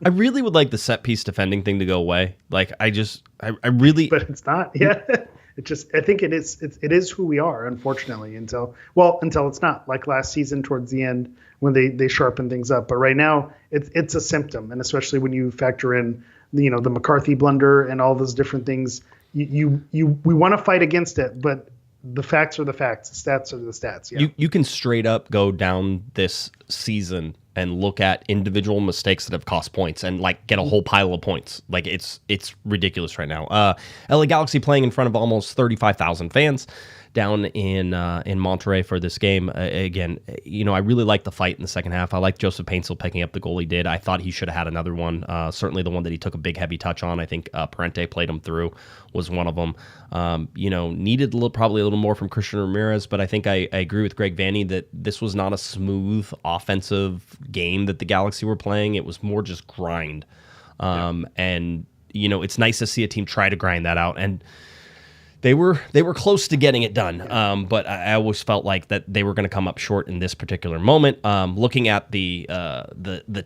really would like the set piece defending thing to go away. Like I really, but it's not. Yeah, I think it is who we are, unfortunately, until it's not. Like last season towards the end when they sharpen things up. But right now it's a symptom, and especially when you factor in the McCarthy blunder and all those different things, we want to fight against it, but the facts are the facts. The stats are the stats. Yeah. You can straight up go down this season and look at individual mistakes that have cost points and like get a whole pile of points. Like it's ridiculous right now. LA Galaxy playing in front of almost 35,000 fans down in Monterrey for this game. Again, I really liked the fight in the second half. I liked Joseph Paintsel picking up the goal he did. I thought he should have had another one. Certainly the one that he took a big heavy touch on. I think Parente played him through was one of them. Needed probably a little more from Christian Ramirez, but I think I agree with Greg Vanney that this was not a smooth offensive game that the Galaxy were playing. It was more just grind. And it's nice to see a team try to grind that out. And they were close to getting it done, but I always felt like that they were going to come up short in this particular moment. Looking at the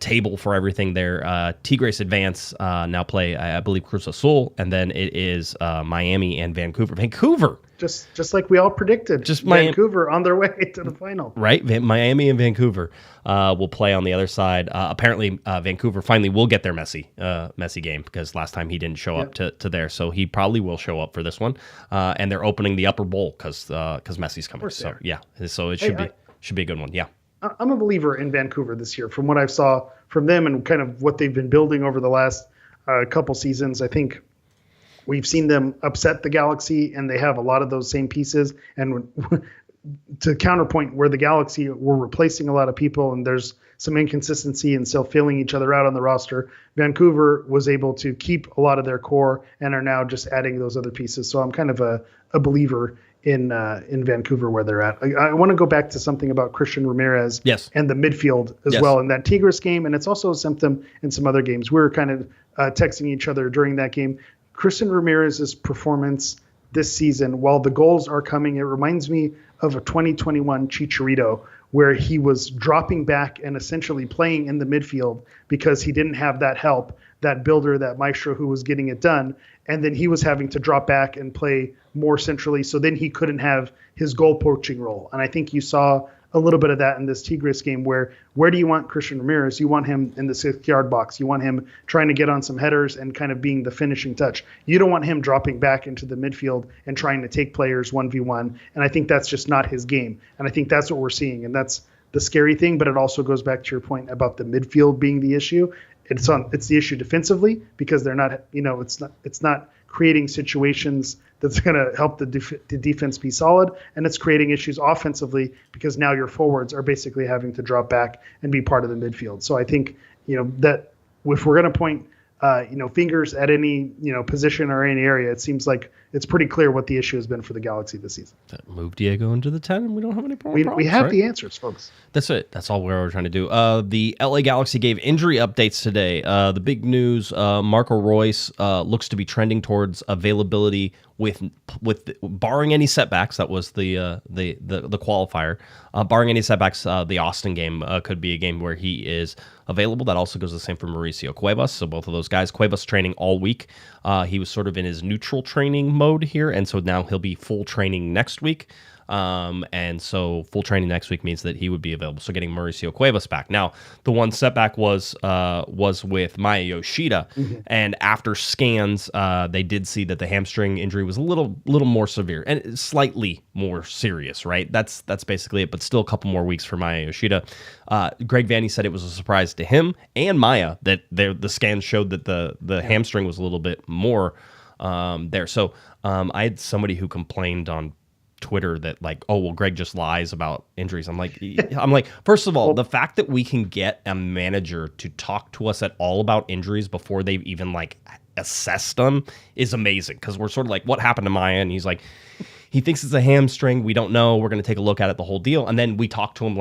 table for everything there, Tigres advance now play, I believe, Cruz Azul, and then it is Miami and Vancouver. Vancouver! Just like we all predicted. Just Vancouver on their way to the final. Right? Miami and Vancouver will play on the other side. Apparently, Vancouver finally will get their Messi game because last time he didn't show up to there. So he probably will show up for this one. And they're opening the upper bowl because Messi's coming. So, yeah. So it should be a good one. Yeah. I'm a believer in Vancouver this year from what I saw from them and kind of what they've been building over the last couple seasons. I think we've seen them upset the Galaxy, and they have a lot of those same pieces. And to counterpoint where the Galaxy were replacing a lot of people, and there's some inconsistency and still filling each other out on the roster, Vancouver was able to keep a lot of their core and are now just adding those other pieces. So I'm kind of a believer in Vancouver where they're at. I want to go back to something about Christian Ramirez and the midfield as well in that Tigres game, and it's also a symptom in some other games. We were kind of texting each other during that game. Christian Ramirez's performance this season, while the goals are coming, it reminds me of a 2021 Chicharito where he was dropping back and essentially playing in the midfield because he didn't have that help, that builder, that maestro who was getting it done. And then he was having to drop back and play more centrally. So then he couldn't have his goal poaching role. And I think you saw a little bit of that in this Tigres game where do you want Christian Ramirez? You want him in the 6-yard box. You want him trying to get on some headers and kind of being the finishing touch. You don't want him dropping back into the midfield and trying to take players 1v1. And I think that's just not his game. And I think that's what we're seeing. And that's the scary thing, but it also goes back to your point about the midfield being the issue. It's the issue defensively because they're not, it's not creating situations that's going to help the defense be solid, and it's creating issues offensively because now your forwards are basically having to drop back and be part of the midfield. So I think that if we're going to point fingers at any position or any area, it seems like it's pretty clear what the issue has been for the Galaxy this season. Move Diego into the 10 and we don't have any problems. We have the answers, folks. That's it. That's all we're trying to do. The LA Galaxy gave injury updates today. The big news, Marco Reus looks to be trending towards availability with barring any setbacks. That was the qualifier. Barring any setbacks, the Austin game could be a game where he is available. That also goes the same for Mauricio Cuevas. So both of those guys. Cuevas training all week. He was sort of in his neutral training mode here, and so now he'll be full training next week. And so full training next week means that he would be available. So getting Mauricio Cuevas back. Now, the one setback was with Maya Yoshida, and after scans, they did see that the hamstring injury was a little more severe and slightly more serious. Right? That's basically it. But still, a couple more weeks for Maya Yoshida. Greg Vanney said it was a surprise to him and Maya that the scans showed that the hamstring was a little bit more there. So I had somebody who complained on Twitter that Greg just lies about injuries. I'm like, first of all, the fact that we can get a manager to talk to us at all about injuries before they've even assessed them is amazing. Because we're sort of like, what happened to Maya? And he's like, he thinks it's a hamstring. We don't know. We're going to take a look at it, the whole deal. And then we talked to him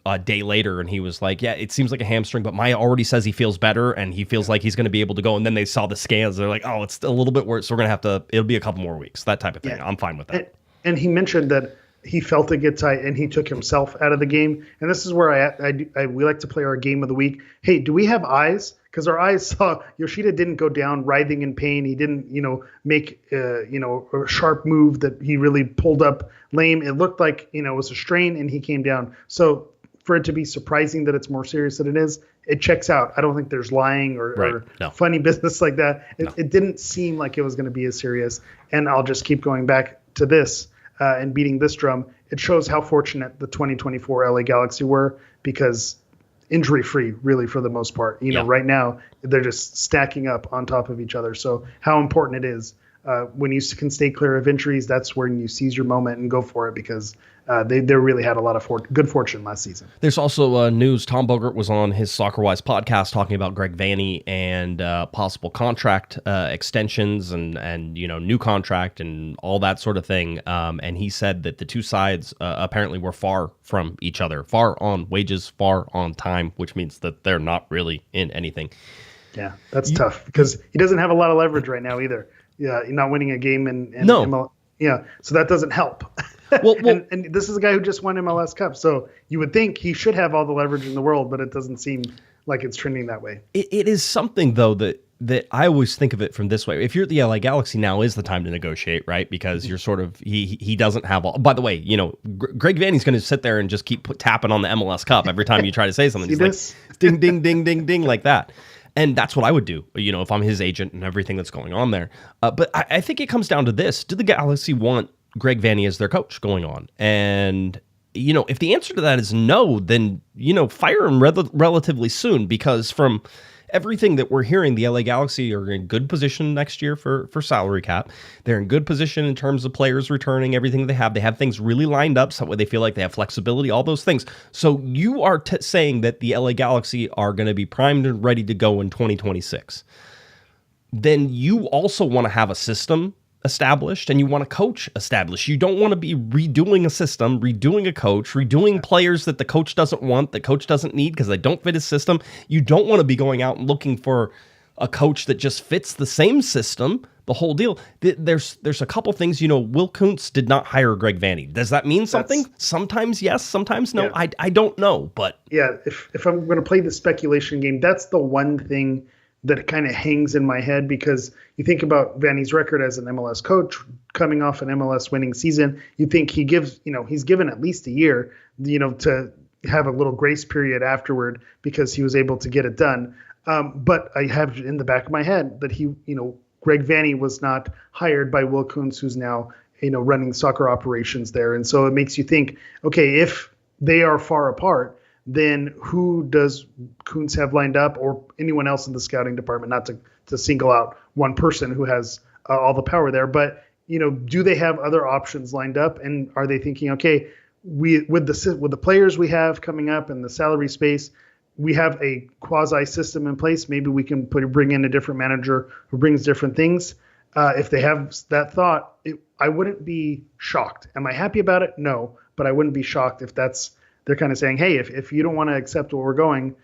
a day later, and he was like, yeah, it seems like a hamstring, but Maya already says he feels better and he feels like he's going to be able to go. And then they saw the scans. They're like, oh, it's a little bit worse. So we're going to have to, it'll be a couple more weeks, that type of thing. Yeah. I'm fine with that. And he mentioned that he felt it get tight and he took himself out of the game. And this is where we like to play our game of the week. Hey, do we have eyes? Because our eyes saw Yoshida didn't go down writhing in pain. He didn't, make, a sharp move that he really pulled up lame. It looked like, it was a strain and he came down. So for it to be surprising that it's more serious than it is, it checks out. I don't think there's lying or No. funny business like that. It didn't seem like it was going to be as serious. And I'll just keep going back to this and beating this drum. It shows how fortunate the 2024 LA Galaxy were, because injury-free, really, for the most part. Right now, they're just stacking up on top of each other. So how important it is. When you can stay clear of injuries, that's when you seize your moment and go for it, because they really had a lot of good fortune last season. There's also news. Tom Bogert was on his SoccerWise podcast talking about Greg Vanney and possible contract extensions and new contract and all that sort of thing. And he said that the two sides apparently were far from each other, far on wages, far on time, which means that they're not really in anything. Yeah, that's tough, because he doesn't have a lot of leverage right now either. Yeah, you're not winning a game in No. MLS. Yeah, so that doesn't help. Well, and this is a guy who just won MLS Cup, so you would think he should have all the leverage in the world, but it doesn't seem like it's trending that way. It is something, though, that I always think of it from this way. If you're at the LA Galaxy, now is the time to negotiate, right? Because you're sort of, he doesn't have all. By the way, Greg Vanney's going to sit there and just keep tapping on the MLS Cup every time you try to say something. He's like, ding, ding, ding, ding, ding, like that. And that's what I would do, if I'm his agent and everything that's going on there. But I think it comes down to this. Do the Galaxy want Greg Vanney as their coach going on? And, if the answer to that is no, then, fire him relatively soon, because from everything that we're hearing, the LA Galaxy are in good position next year for salary cap. They're in good position in terms of players returning, everything they have. They have things really lined up so that way they feel like they have flexibility, all those things. So you are saying that the LA Galaxy are going to be primed and ready to go in 2026. Then you also want to have a system established and you want a coach established. You don't want to be redoing a system, redoing a coach, redoing players that the coach doesn't want, the coach doesn't need because they don't fit his system. You don't want to be going out and looking for a coach that just fits the same system, the whole deal. There's a couple things, Will Kuntz did not hire Greg Vanney. Does that mean something? Sometimes yes, sometimes no. Yeah. I don't know, but yeah, if I'm going to play the speculation game, that's the one thing that kind of hangs in my head, because you think about Vanney's record as an MLS coach coming off an MLS winning season. You think he's given at least a year, to have a little grace period afterward because he was able to get it done. But I have in the back of my head that Greg Vanney was not hired by Will Kuntz, who's now, running soccer operations there. And so it makes you think, okay, if they are far apart, then who does Kuntz have lined up, or anyone else in the scouting department, not to single out one person who has all the power there, but, do they have other options lined up? And are they thinking, okay, with the players we have coming up and the salary space, we have a quasi system in place. Maybe we can bring in a different manager who brings different things. If they have that thought, I wouldn't be shocked. Am I happy about it? No, but I wouldn't be shocked if they're kind of saying, hey, if you don't want to accept where we're going,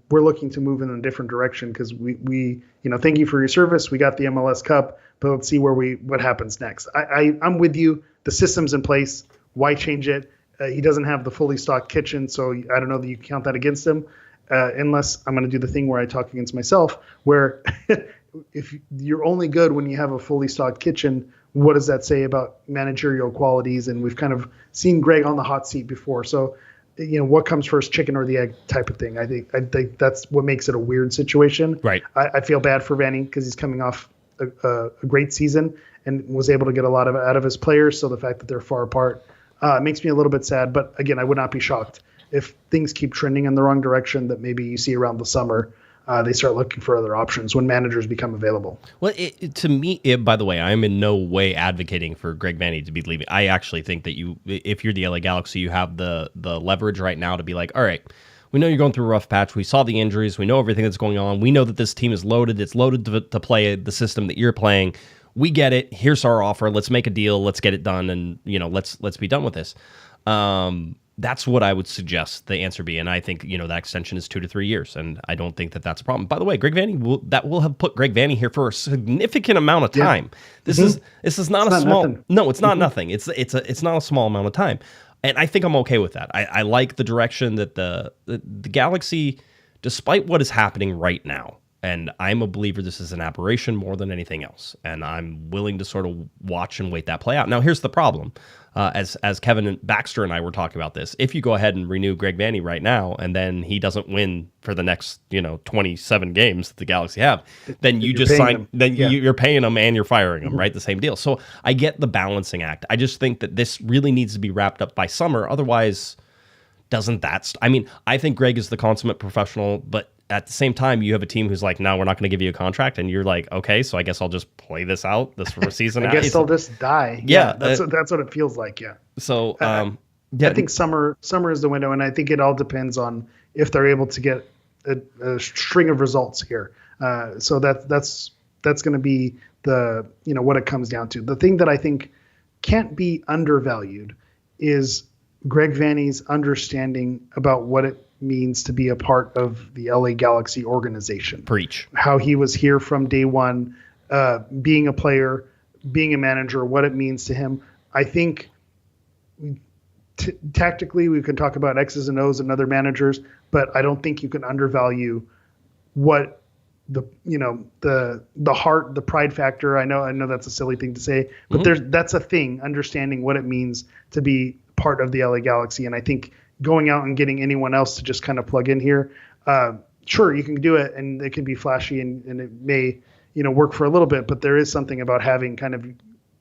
we're looking to move in a different direction, because we thank you for your service. We got the MLS Cup, but let's see what happens next. I'm with you. The system's in place. Why change it? He doesn't have the fully stocked kitchen, so I don't know that you count that against him, unless I'm going to do the thing where I talk against myself, where if you're only good when you have a fully stocked kitchen, what does that say about managerial qualities? And we've kind of seen Greg on the hot seat before. So, what comes first, chicken or the egg type of thing? I think that's what makes it a weird situation. Right. I feel bad for Vanney because he's coming off a great season and was able to get a lot out of his players. So the fact that they're far apart makes me a little bit sad. But again, I would not be shocked if things keep trending in the wrong direction, that maybe you see around the summer. They start looking for other options when managers become available. Well, to me, by the way, I'm in no way advocating for Greg Vanney to be leaving. I actually think that if you're the LA Galaxy, you have the leverage right now to be like, all right, we know you're going through a rough patch. We saw the injuries. We know everything that's going on. We know that this team is loaded. It's loaded to play the system that you're playing. We get it. Here's our offer. Let's make a deal. Let's get it done, and let's be done with this. That's what I would suggest the answer be. And I think, that extension is 2 to 3 years. And I don't think that that's a problem. By the way, Greg Vanney will have put Greg Vanney here for a significant amount of time. Yeah. This is not a small, nothing. No, it's not nothing. It's not a small amount of time. And I think I'm okay with that. I like the direction that the Galaxy, despite what is happening right now, and I'm a believer this is an aberration more than anything else. And I'm willing to sort of watch and wait that play out. Now, here's the problem. as Kevin Baxter and I were talking about this, if you go ahead and renew Greg Vanney right now, and then he doesn't win for the next 27 games that the Galaxy have, then you just sign. Then you're paying him and you're firing him, right? The same deal. So I get the balancing act. I just think that this really needs to be wrapped up by summer. Otherwise, doesn't that? I think Greg is the consummate professional, but at the same time, you have a team who's like, no, we're not going to give you a contract. And you're like, okay, so I guess I'll just play this out, this season. I guess I'll just die. Yeah. That's what it feels like. Yeah. So, I think summer is the window. And I think it all depends on if they're able to get a string of results here. So that's going to be what it comes down to. The thing that I think can't be undervalued is Greg Vanney's understanding about what it means to be a part of the LA Galaxy organization. Preach. How he was here from day one, being a player, being a manager, what it means to him. I think tactically we can talk about X's and O's and other managers, but I don't think you can undervalue what the heart, the pride factor. I know that's a silly thing to say, but that's a thing, understanding what it means to be part of the LA Galaxy. And I think going out and getting anyone else to just kind of plug in here, sure, you can do it and it can be flashy and it may, work for a little bit, but there is something about having kind of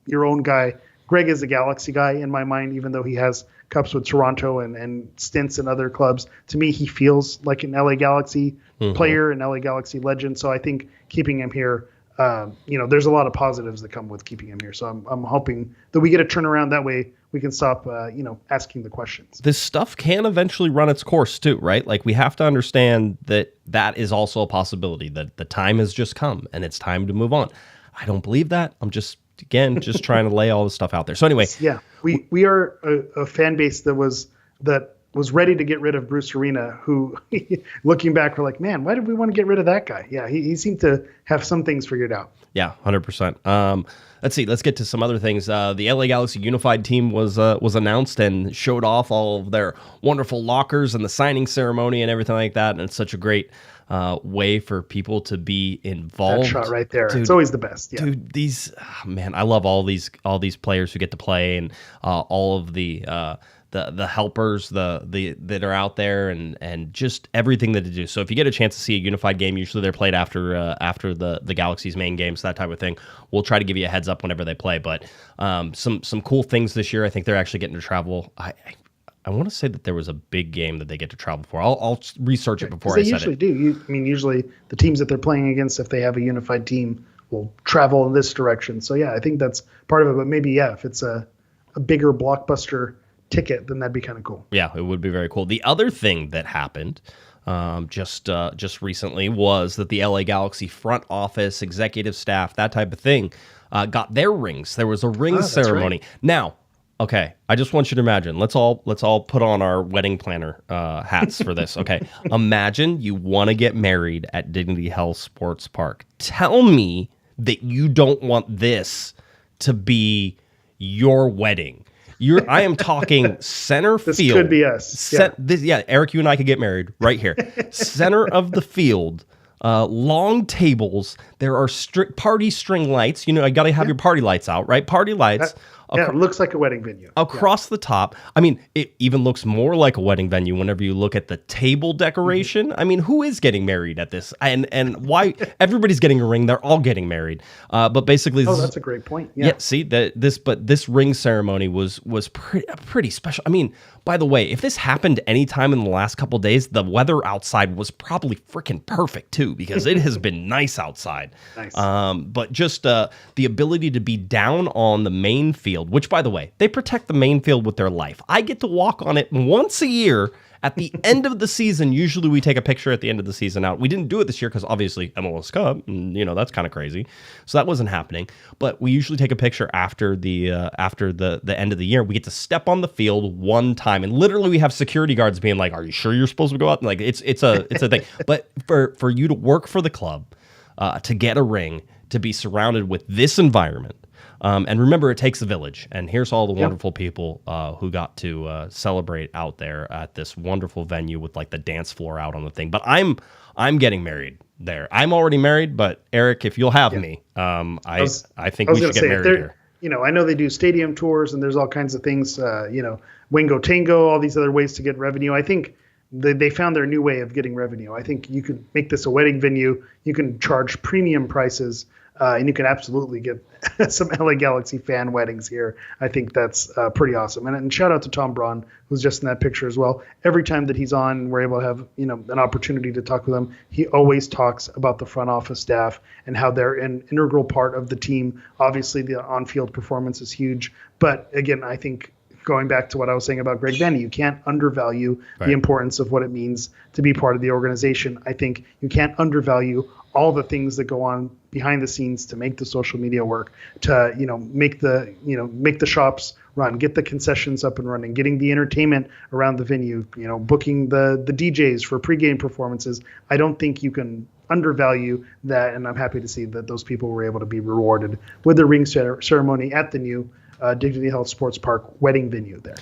your own guy. Greg is a Galaxy guy in my mind, even though he has cups with Toronto and stints in other clubs. To me, he feels like an LA Galaxy player, an LA Galaxy legend. So I think keeping him here, there's a lot of positives that come with keeping him here. So I'm hoping that we get a turnaround that way. We can stop, asking the questions. This stuff can eventually run its course too, right? Like we have to understand that is also a possibility, that the time has just come and it's time to move on. I don't believe that. I'm just trying to lay all this stuff out there. So anyway, yeah, we are a fan base that was ready to get rid of Bruce Arena, who looking back, we're like, man, why did we want to get rid of that guy? Yeah, he seemed to have some things figured out. Yeah, 100%. Let's see. Let's get to some other things. The LA Galaxy Unified team was announced and showed off all of their wonderful lockers and the signing ceremony and everything like that. And it's such a great way for people to be involved. That shot right there. Dude, it's always the best. Yeah. Dude, I love all these players who get to play and all of the helpers that are out there and just everything that they do. So if you get a chance to see a unified game, usually they're played after the Galaxy's main games, that type of thing. We'll try to give you a heads up whenever they play. But some cool things this year. I think they're actually getting to travel. I want to say that there was a big game that they get to travel for. I'll research it before I said it. They usually do. Usually the teams that they're playing against, if they have a unified team, will travel in this direction. So yeah, I think that's part of it. But maybe if it's a bigger blockbuster ticket, then that'd be kind of cool. Yeah, it would be very cool. The other thing that happened just recently was that the LA Galaxy front office, executive staff, that type of thing, got their rings. There was a ring ceremony. Right. Now, okay, I just want you to imagine. Let's all put on our wedding planner hats for this. Okay, imagine you want to get married at Dignity Health Sports Park. Tell me that you don't want this to be your wedding. I am talking center field. This could be us. Eric, you and I could get married right here. Center of the field, long tables. There are party string lights. I got to have your party lights out, right? Party lights. It looks like a wedding venue. Across the top. It even looks more like a wedding venue whenever you look at the table decoration. Who is getting married at this? And why everybody's getting a ring? They're all getting married. But basically, that's a great point. Yeah. See this ring ceremony was pretty special. By the way, if this happened any time in the last couple of days, the weather outside was probably freaking perfect too, because it has been nice outside. Nice. But just the ability to be down on the main field, which, by the way, they protect the main field with their life. I get to walk on it once a year at the end of the season. Usually we take a picture at the end of the season out. We didn't do it this year because obviously MLS Cup, and that's kind of crazy. So that wasn't happening. But we usually take a picture after the end of the year. We get to step on the field one time, and literally we have security guards being like, "Are you sure you're supposed to go out?" Like it's a thing. But for you to work for the club, to get a ring, to be surrounded with this environment. And remember, it takes a village. And here's all the wonderful people who got to celebrate out there at this wonderful venue with like the dance floor out on the thing. But I'm getting married there. I'm already married, but Eric, if you'll have me, I think we should get married here. I know they do stadium tours and there's all kinds of things, Wingo Tango, all these other ways to get revenue. I think they found their new way of getting revenue. I think you could make this a wedding venue. You can charge premium prices, and you can absolutely get some LA Galaxy fan weddings here. I think that's pretty awesome. And shout out to Tom Braun, who's just in that picture as well. Every time that he's on, we're able to have an opportunity to talk with him. He always talks about the front office staff and how they're an integral part of the team. Obviously, the on-field performance is huge. But again, I think going back to what I was saying about Greg Vanney, you can't undervalue the importance of what it means to be part of the organization. I think you can't undervalue all the things that go on behind the scenes to make the social media work, to make the shops run, get the concessions up and running, getting the entertainment around the venue, booking the DJs for pregame performances. I don't think you can undervalue that, and I'm happy to see that those people were able to be rewarded with the ring ceremony at the new Dignity Health Sports Park wedding venue there.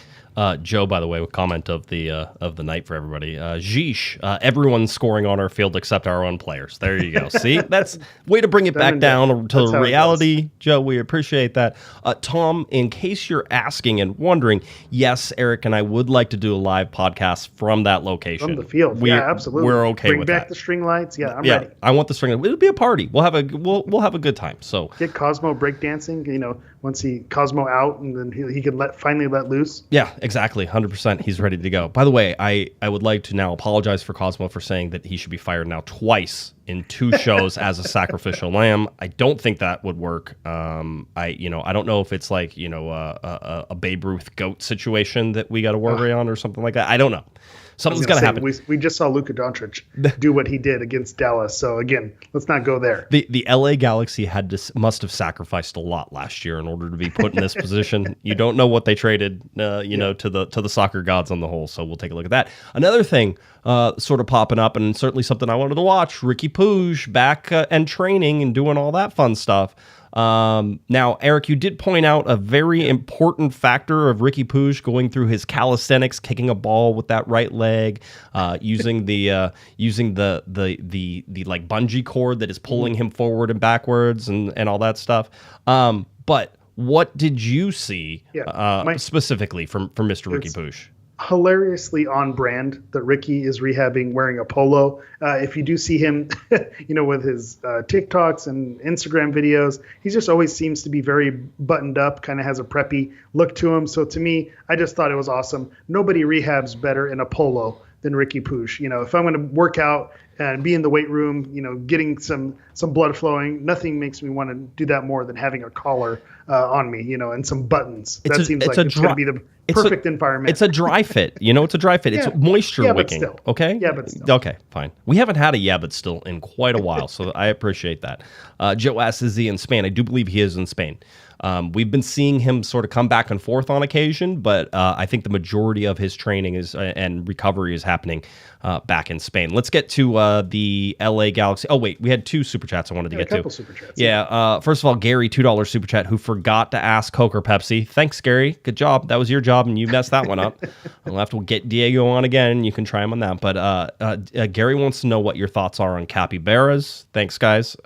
Joe, by the way, with comment of the night for everybody. Jeesh, everyone's scoring on our field except our own players. There you go. See, that's way to bring it back down to reality. Joe, we appreciate that. Tom, in case you're asking and wondering, yes, Eric and I would like to do a live podcast from that location. From the field. Yeah, absolutely. We're okay with that. Bring back the string lights. Yeah, I'm ready. I want the string lights. It'll be a party. We'll have a good time. So get Cosmo breakdancing, once Cosmo out and then he can finally let loose. Yeah, exactly. 100%. He's ready to go. By the way, I would like to now apologize for Cosmo for saying that he should be fired now twice in 2 shows as a sacrificial lamb. I don't think that would work. I don't know if it's like, a Babe Ruth goat situation that we got to worry on or something like that. I don't know. Something's got to happen. We just saw Luka Doncic do what he did against Dallas. So again, let's not go there. The LA Galaxy must have sacrificed a lot last year in order to be put in this position. You don't know what they traded, to the soccer gods on the whole. So we'll take a look at that. Another thing, sort of popping up, and certainly something I wanted to watch: Ricky Puig back and training and doing all that fun stuff. Now, Eric, you did point out a very important factor of Ricky Puig going through his calisthenics, kicking a ball with that right leg, using the like bungee cord that is pulling him forward and backwards and all that stuff. But what did you see specifically from Mr. Ricky Puig? Hilariously on brand that Ricky is rehabbing wearing a polo. If you do see him, with his TikToks and Instagram videos, he just always seems to be very buttoned up, kind of has a preppy look to him. So to me, I just thought it was awesome. Nobody rehabs better in a polo than Ricky Puig. If I'm going to work out and be in the weight room, getting some blood flowing, nothing makes me want to do that more than having a collar on me, and some buttons. It's going to be the perfect environment. It's a dry fit. It's a dry fit. It's moisture wicking. Still. Okay? Yeah, but still. Okay, fine. We haven't had a but still in quite a while, so I appreciate that. Joe asks, is he in Spain? I do believe he is in Spain. We've been seeing him sort of come back and forth on occasion, but I think the majority of his training and recovery is happening back in Spain. Let's get to the LA Galaxy. Oh, wait, we had 2 super chats I wanted to get to. A couple super chats. Yeah, first of all, Gary, $2 super chat, who forgot to ask Coke or Pepsi. Thanks, Gary. Good job. That was your job, and you messed that one up. We'll have to get Diego on again. You can try him on that. But Gary wants to know what your thoughts are on capybaras. Thanks, guys.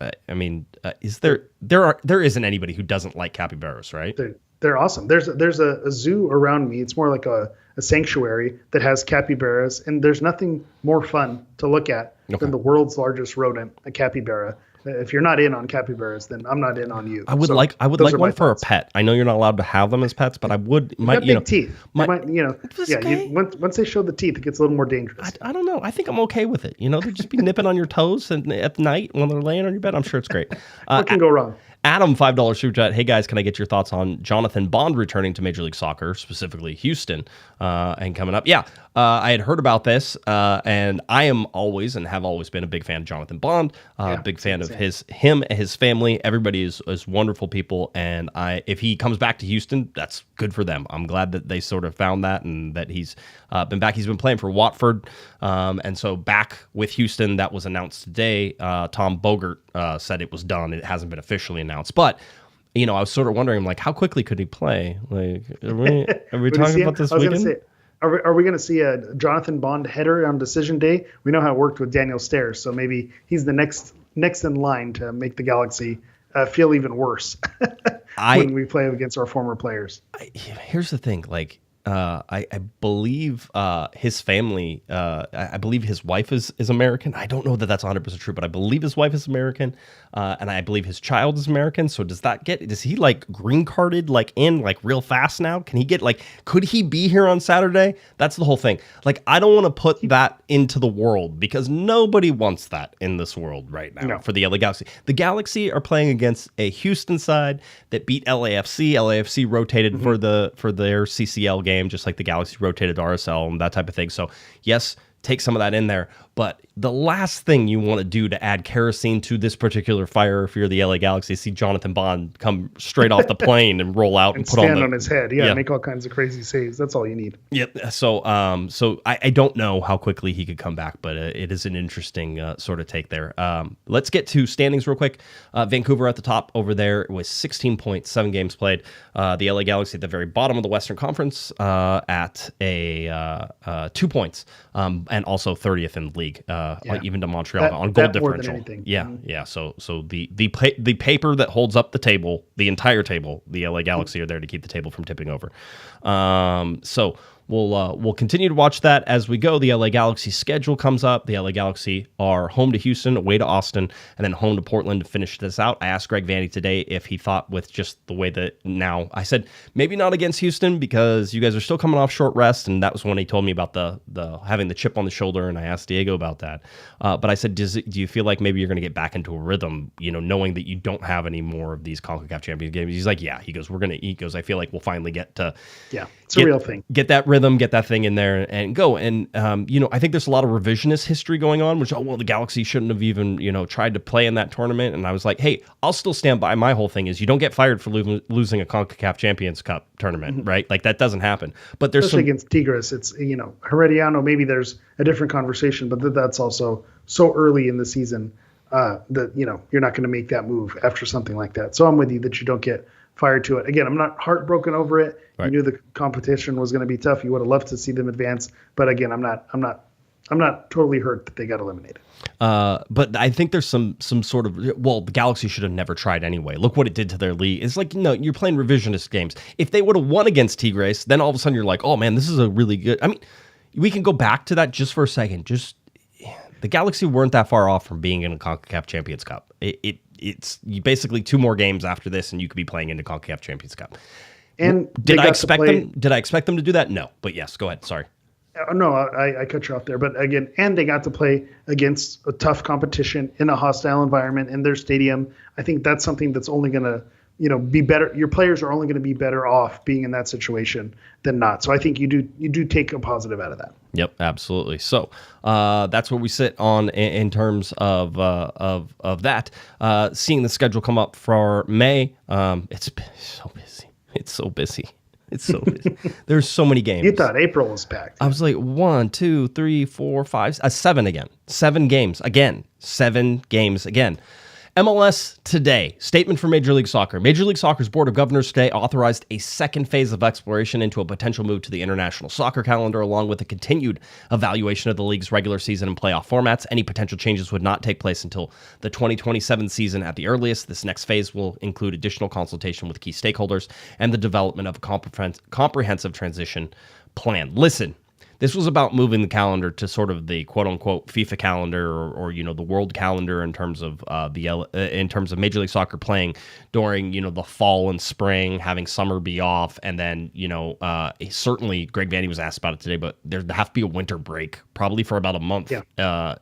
There isn't anybody who doesn't like capybaras, right? They're awesome. There's a zoo around me. It's more like a sanctuary that has capybaras, and there's nothing more fun to look at than the world's largest rodent, a capybara. If you're not in on capybaras, then I'm not in on you. I would like one for a pet. I know you're not allowed to have them as pets, but I would. Big teeth. Once they show the teeth, it gets a little more dangerous. I don't know. I think I'm okay with it. They'd just be nipping on your toes and at night when they're laying on your bed. I'm sure it's great. What can go wrong? Adam, $5 super chat. Hey guys, can I get your thoughts on Jonathan Bond returning to Major League Soccer, specifically Houston, and coming up? Yeah, I had heard about this, and I am always and have always been a big fan of Jonathan Bond. Big fan of him and his family. Everybody is wonderful people, and if he comes back to Houston, that's good for them. I'm glad that they sort of found that and that he's been back. He's been playing for Watford, and so back with Houston. That was announced today. Tom Bogert said it was done. It hasn't been officially announced, but I was sort of wondering, like, how quickly could he play? Like, are we talking about this weekend? Are we going to see a Jonathan Bond header on decision day? We know how it worked with Daniel Stairs, so maybe he's the next in line to make the Galaxy feel even worse. when we play against our former players. Here's the thing, like, I believe his family, I believe his wife is American. I don't know that that's 100% true, but I believe his wife is American, and I believe his child is American. So does he like green carded like in like real fast now? Can he get like, could he be here on Saturday? That's the whole thing. Like, I don't want to put that into the world because nobody wants that in this world right now for the LA Galaxy. The Galaxy are playing against a Houston side that beat LAFC. LAFC rotated for their CCL game, just like the Galaxy rotated RSL and that type of thing. So yes, take some of that in there. But the last thing you want to do to add kerosene to this particular fire, if you're the LA Galaxy, see Jonathan Bond come straight off the plane and roll out and put stand on his head. Yeah, make all kinds of crazy saves. That's all you need. Yep. So, I don't know how quickly he could come back, but it is an interesting sort of take there. Let's get to standings real quick. Vancouver at the top over there with 16 points, 7 games played. The LA Galaxy at the very bottom of the Western Conference at 2 points, and also 30th in the league. Even to Montreal on goal differential. Yeah. So the paper that holds up the table, the entire table, the LA Galaxy are there to keep the table from tipping over. So we'll continue to watch that as we go. The LA Galaxy schedule comes up. The LA Galaxy are home to Houston, away to Austin, and then home to Portland to finish this out. I asked Greg Vanney today if he thought with just the way that now, I said maybe not against Houston because you guys are still coming off short rest, and that was when he told me about the having the chip on the shoulder, and I asked Diego about that. But I said, do you feel like maybe you're going to get back into a rhythm, knowing that you don't have any more of these Concacaf Champions games? He's like, yeah. He goes, I feel like we'll finally get to it's a real thing. Get that rhythm, get that thing in there and go. And, I think there's a lot of revisionist history going on, which, the Galaxy shouldn't have even, tried to play in that tournament. And I was like, hey, I'll still stand by my whole thing is you don't get fired for losing a CONCACAF Champions Cup tournament, right? Like that doesn't happen. But there's especially against Tigres, it's, Herediano, maybe there's a different conversation, but that's also so early in the season that, you're not going to make that move after something like that. So I'm with you that you don't get fired to it. Again, I'm not heartbroken over it. Right. You knew the competition was going to be tough. You would have loved to see them advance, but again, I'm not totally hurt that they got eliminated. But I think there's some sort of, the Galaxy should have never tried anyway. Look what it did to their league. It's like, you're playing revisionist games. If they would have won against Tigres, then all of a sudden you're like, oh man, this is a really good. I mean, we can go back to that just for a second. Just the Galaxy weren't that far off from being in a CONCACAF Champions Cup. It's basically 2 more games after this, and you could be playing into CONCACAF Champions Cup. And did I expect them to do that? No, but yes, go ahead. Sorry. No, I cut you off there. But again, and they got to play against a tough competition in a hostile environment in their stadium. I think that's something that's only going to, be better. Your players are only going to be better off being in that situation than not. So I think you do take a positive out of that. Yep, absolutely. So that's where we sit on in terms of that. Seeing the schedule come up for May, it's so busy. It's so busy. There's so many games. You thought April was packed. I was like 1, 2, 3, 4, 5, 7 again. 7 games again. 7 games again. MLS today. Statement from Major League Soccer. Major League Soccer's Board of Governors today authorized a second phase of exploration into a potential move to the international soccer calendar, along with a continued evaluation of the league's regular season and playoff formats. Any potential changes would not take place until the 2027 season at the earliest. This next phase will include additional consultation with key stakeholders and the development of a comprehensive transition plan. Listen. This was about moving the calendar to sort of the quote-unquote FIFA calendar or the world calendar in terms of Major League Soccer playing during the fall and spring, having summer be off, and then certainly Greg Vanney was asked about it today, but there have to be a winter break probably for about a month. Yeah.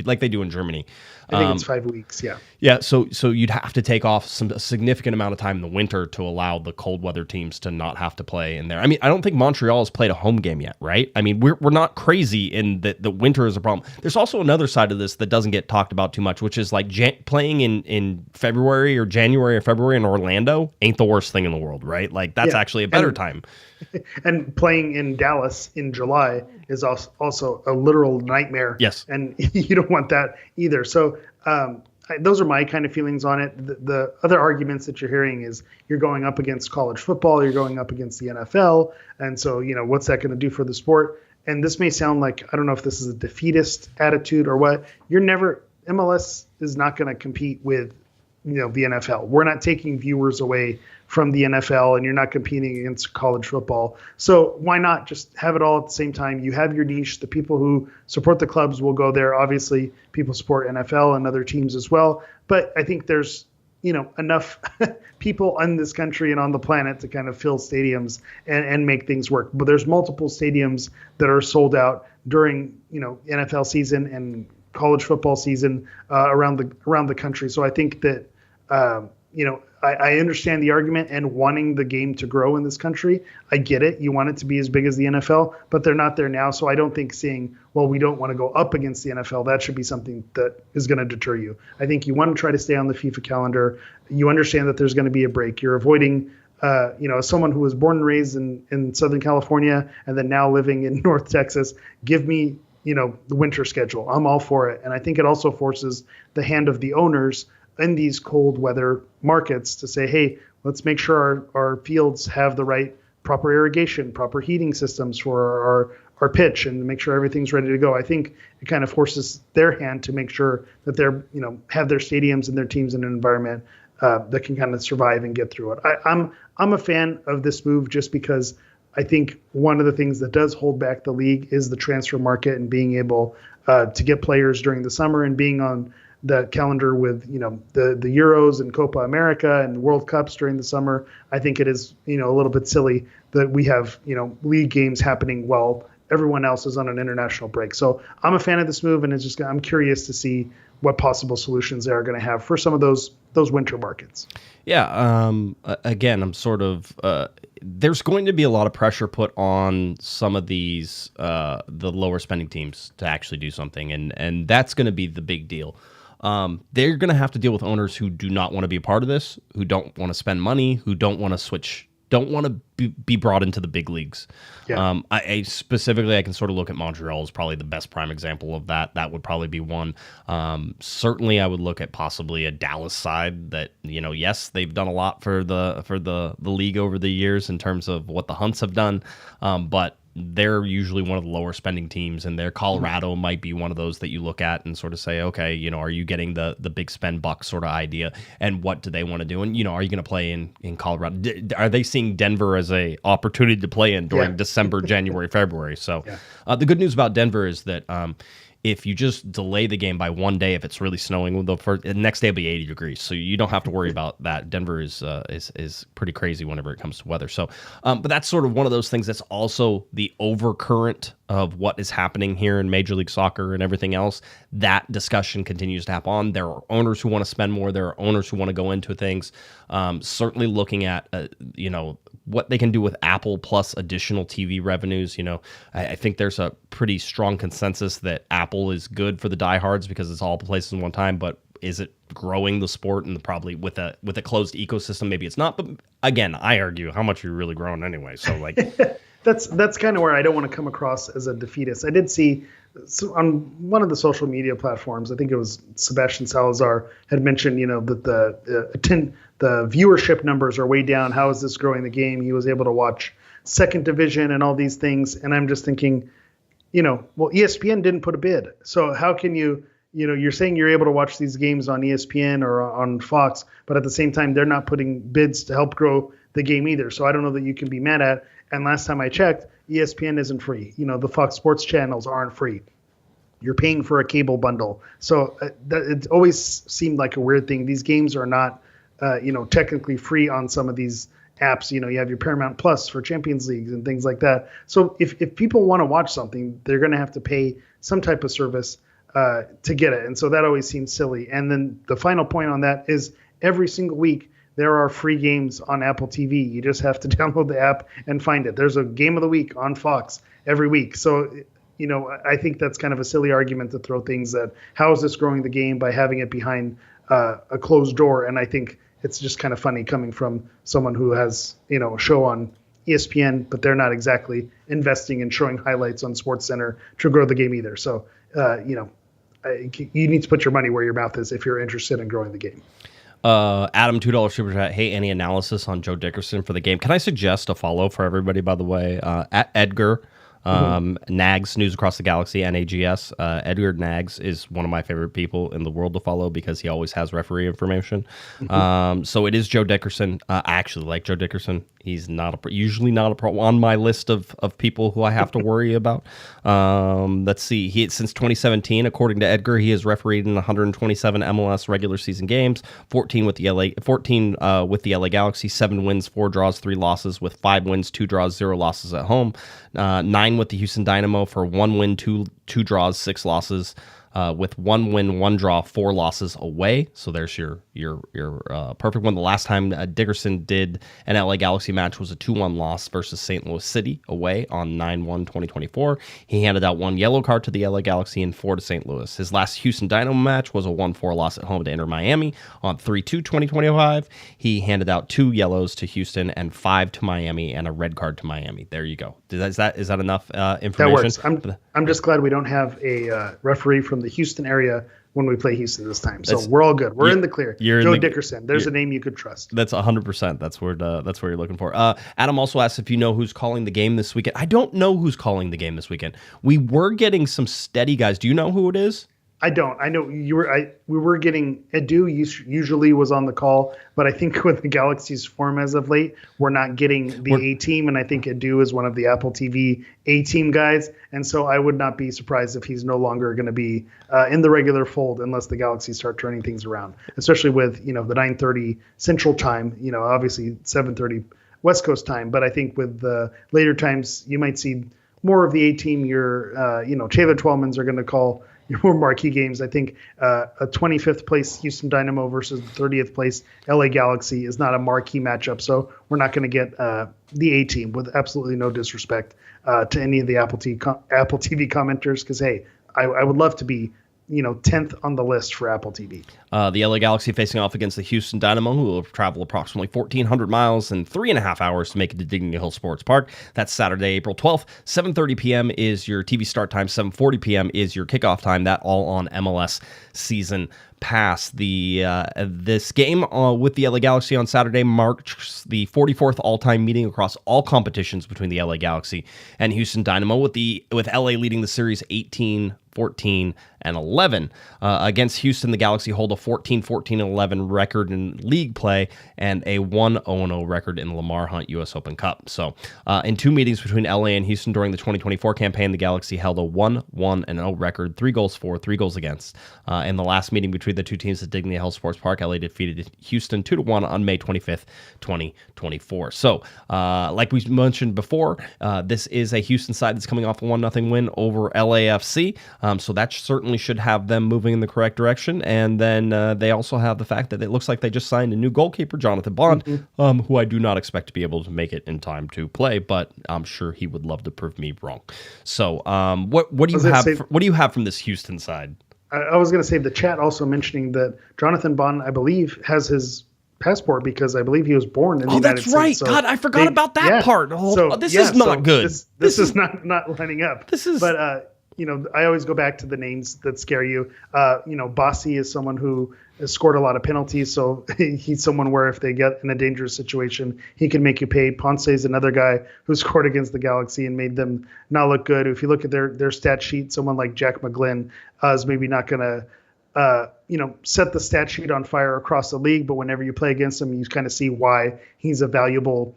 Like they do in Germany. I think it's 5 weeks. Yeah. Yeah. So you'd have to take off a significant amount of time in the winter to allow the cold weather teams to not have to play in there. I mean, I don't think Montreal has played a home game yet, right? I mean, we're not crazy in that the winter is a problem. There's also another side of this that doesn't get talked about too much, which is like playing in February or January or February in Orlando ain't the worst thing in the world, right? Like that's actually a better time. And playing in Dallas in July is also a literal nightmare. Yes. And you don't want that either. So those are my kind of feelings on it. The other arguments that you're hearing is you're going up against college football, you're going up against the NFL. And so, what's that going to do for the sport? And this may sound like, I don't know if this is a defeatist attitude or what. MLS is not going to compete with the NFL. We're not taking viewers away from the NFL, and you're not competing against college football. So why not just have it all at the same time? You have your niche. The people who support the clubs will go there. Obviously, people support NFL and other teams as well. But I think there's enough people in this country and on the planet to kind of fill stadiums and make things work. But there's multiple stadiums that are sold out during NFL season and college football season around the country. So I think that I understand the argument and wanting the game to grow in this country. I get it. You want it to be as big as the NFL, but they're not there now. So I don't think saying, well, we don't want to go up against the NFL, that should be something that is going to deter you. I think you want to try to stay on the FIFA calendar. You understand that there's going to be a break. You're avoiding, as someone who was born and raised in Southern California and then now living in North Texas, give me, the winter schedule. I'm all for it. And I think it also forces the hand of the owners in these cold weather markets to say, hey, let's make sure our fields have the right proper irrigation, proper heating systems for our pitch, and make sure everything's ready to go. I think it kind of forces their hand to make sure that they're, have their stadiums and their teams in an environment that can kind of survive and get through it. I'm a fan of this move just because I think one of the things that does hold back the league is the transfer market and being able to get players during the summer and being on the calendar with the Euros and Copa America and World Cups during the summer. I think it is a little bit silly that we have league games happening while everyone else is on an international break. So I'm a fan of this move, and I'm curious to see what possible solutions they are going to have for some of those winter markets. Yeah. Again, I'm sort of there's going to be a lot of pressure put on some of these the lower spending teams to actually do something, and that's going to be the big deal. They're going to have to deal with owners who do not want to be a part of this, who don't want to spend money, who don't want to switch, don't want to be brought into the big leagues. Yeah. I specifically, I can sort of look at Montreal as probably the best prime example of that. That would probably be one. Certainly, I would look at possibly a Dallas side that, yes, they've done a lot for the league over the years in terms of what the Hunts have done, but they're usually one of the lower spending teams, and their Colorado might be one of those that you look at and sort of say, okay, are you getting the big spend buck sort of idea, and what do they want to do? And, are you going to play in Colorado? Are they seeing Denver as a opportunity to play in during December, January, February? So the good news about Denver is that if you just delay the game by one day, if it's really snowing, the next day will be 80 degrees, so you don't have to worry about that. Denver is pretty crazy whenever it comes to weather. So, but that's sort of one of those things that's also the overcurrent of what is happening here in Major League Soccer and everything else. That discussion continues to happen on. There are owners who want to spend more. There are owners who want to go into things. Certainly looking at what they can do with Apple plus additional TV revenues. I think there's a pretty strong consensus that Apple is good for the diehards because it's all places in one time, but is it growing the sport? And probably with a closed ecosystem, maybe it's not. But again, I argue, how much are you really growing anyway? So that's kind of where I don't want to come across as a defeatist. I did see on one of the social media platforms, I think it was Sebastian Salazar had mentioned, that the viewership numbers are way down. How is this growing the game? He was able to watch second division and all these things. And I'm just thinking, well, ESPN didn't put a bid. So how can you're saying you're able to watch these games on ESPN or on Fox, but at the same time, they're not putting bids to help grow the game either. So I don't know that you can be mad at. And last time I checked, ESPN isn't free. The Fox Sports channels aren't free. You're paying for a cable bundle. So it always seemed like a weird thing. These games are not, technically free on some of these apps. You have your Paramount Plus for Champions Leagues and things like that. So if people want to watch something, they're going to have to pay some type of service to get it. And so that always seems silly. And then the final point on that is every single week, there are free games on Apple TV. You just have to download the app and find it. There's a game of the week on Fox every week. So, I think that's kind of a silly argument to throw things at how is this growing the game by having it behind a closed door. And I think it's just kind of funny coming from someone who has, a show on ESPN, but they're not exactly investing and showing highlights on SportsCenter to grow the game either. So, you need to put your money where your mouth is if you're interested in growing the game. Adam, $2 super chat. Hey, any analysis on Joe Dickerson for the game? Can I suggest a follow for everybody, by the way? At Edgar Nags, News Across the Galaxy, NAGS. Edgar Nags is one of my favorite people in the world to follow because he always has referee information. So it is Joe Dickerson. I actually like Joe Dickerson. He's usually not a pro on my list of people who I have to worry about. Let's see. Since 2017, according to Edgar, he has refereed in 127 MLS regular season games, 14 with the LA Galaxy, 7 wins, 4 draws, 3 losses, with 5 wins, 2 draws, 0 losses at home. 9 with the Houston Dynamo for 1 win, 2 draws, 6 losses. With 1 win, 1 draw, 4 losses away. So there's your perfect one. The last time Dickerson did an LA Galaxy match was a 2-1 loss versus St. Louis City away on 9/1/2024. He handed out 1 yellow card to the LA Galaxy and 4 to St. Louis. His last Houston Dynamo match was a 1-4 loss at home to Inter Miami on 3/2/2025. He handed out 2 yellows to Houston and 5 to Miami and a red card to Miami. There you go. Is that enough information? That works. I'm just glad we don't have a referee from the Houston area when we play Houston this time. So we're all good. We're in the clear. Joe Dickerson. There's a name you could trust. That's 100%. That's where you're looking for. Adam also asked if you know who's calling the game this weekend. I don't know who's calling the game this weekend. We were getting some steady guys. Do you know who it is? I don't. I know we were getting Edu usually was on the call, but I think with the Galaxy's form as of late, we're not getting the A team, and I think Edu is one of the Apple TV A team guys, and so I would not be surprised if he's no longer going to be in the regular fold unless the Galaxy start turning things around, especially with the 9:30 Central Time, obviously 7:30 West Coast time, but I think with the later times you might see more of the A team. Your Taylor Twellmans are going to call more marquee games. I think a 25th place Houston Dynamo versus the 30th place LA Galaxy is not a marquee matchup. So we're not going to get the A team, with absolutely no disrespect to any of the Apple TV commenters. Because, hey, I would love to be 10th on the list for Apple TV. The LA Galaxy facing off against the Houston Dynamo, who will travel approximately 1,400 miles in 3.5 hours to make it to Dignity Hill Sports Park. That's Saturday, April 12th. 7:30 p.m. is your TV start time. 7:40 p.m. is your kickoff time. That all on MLS Season Pass. This game with the LA Galaxy on Saturday marks the 44th all-time meeting across all competitions between the LA Galaxy and Houston Dynamo, with LA leading the series 18-14 and 11. Against Houston, the Galaxy hold a 14-14-11 record in league play and a 1-0 record in the Lamar Hunt U.S. Open Cup. So in 2 meetings between LA and Houston during the 2024 campaign, the Galaxy held a 1-1-0 record, 3 goals for, 3 goals against. In the last meeting between the two teams at Dignity Health Sports Park, LA defeated Houston 2-1 on May 25th, 2024. So like we mentioned before, this is a Houston side that's coming off a 1-0 win over LAFC. So that certainly should have them moving in the correct direction. And then they also have the fact that it looks like they just signed a new goalkeeper, Jonathan Bond, who I do not expect to be able to make it in time to play, but I'm sure he would love to prove me wrong. So what do you have? What do you have from this Houston side? I was going to say the chat also mentioning that Jonathan Bond, I believe, has his passport because I believe he was born in the United States. Oh, that's right. God, I forgot about that part. This is not good. This is not lining up. But I always go back to the names that scare you. Bossy is someone who has scored a lot of penalties, so he's someone where if they get in a dangerous situation, he can make you pay. Ponce is another guy who scored against the Galaxy and made them not look good. If you look at their stat sheet, someone like Jack McGlynn is maybe not going to set the stat sheet on fire across the league, but whenever you play against him, you kind of see why he's a valuable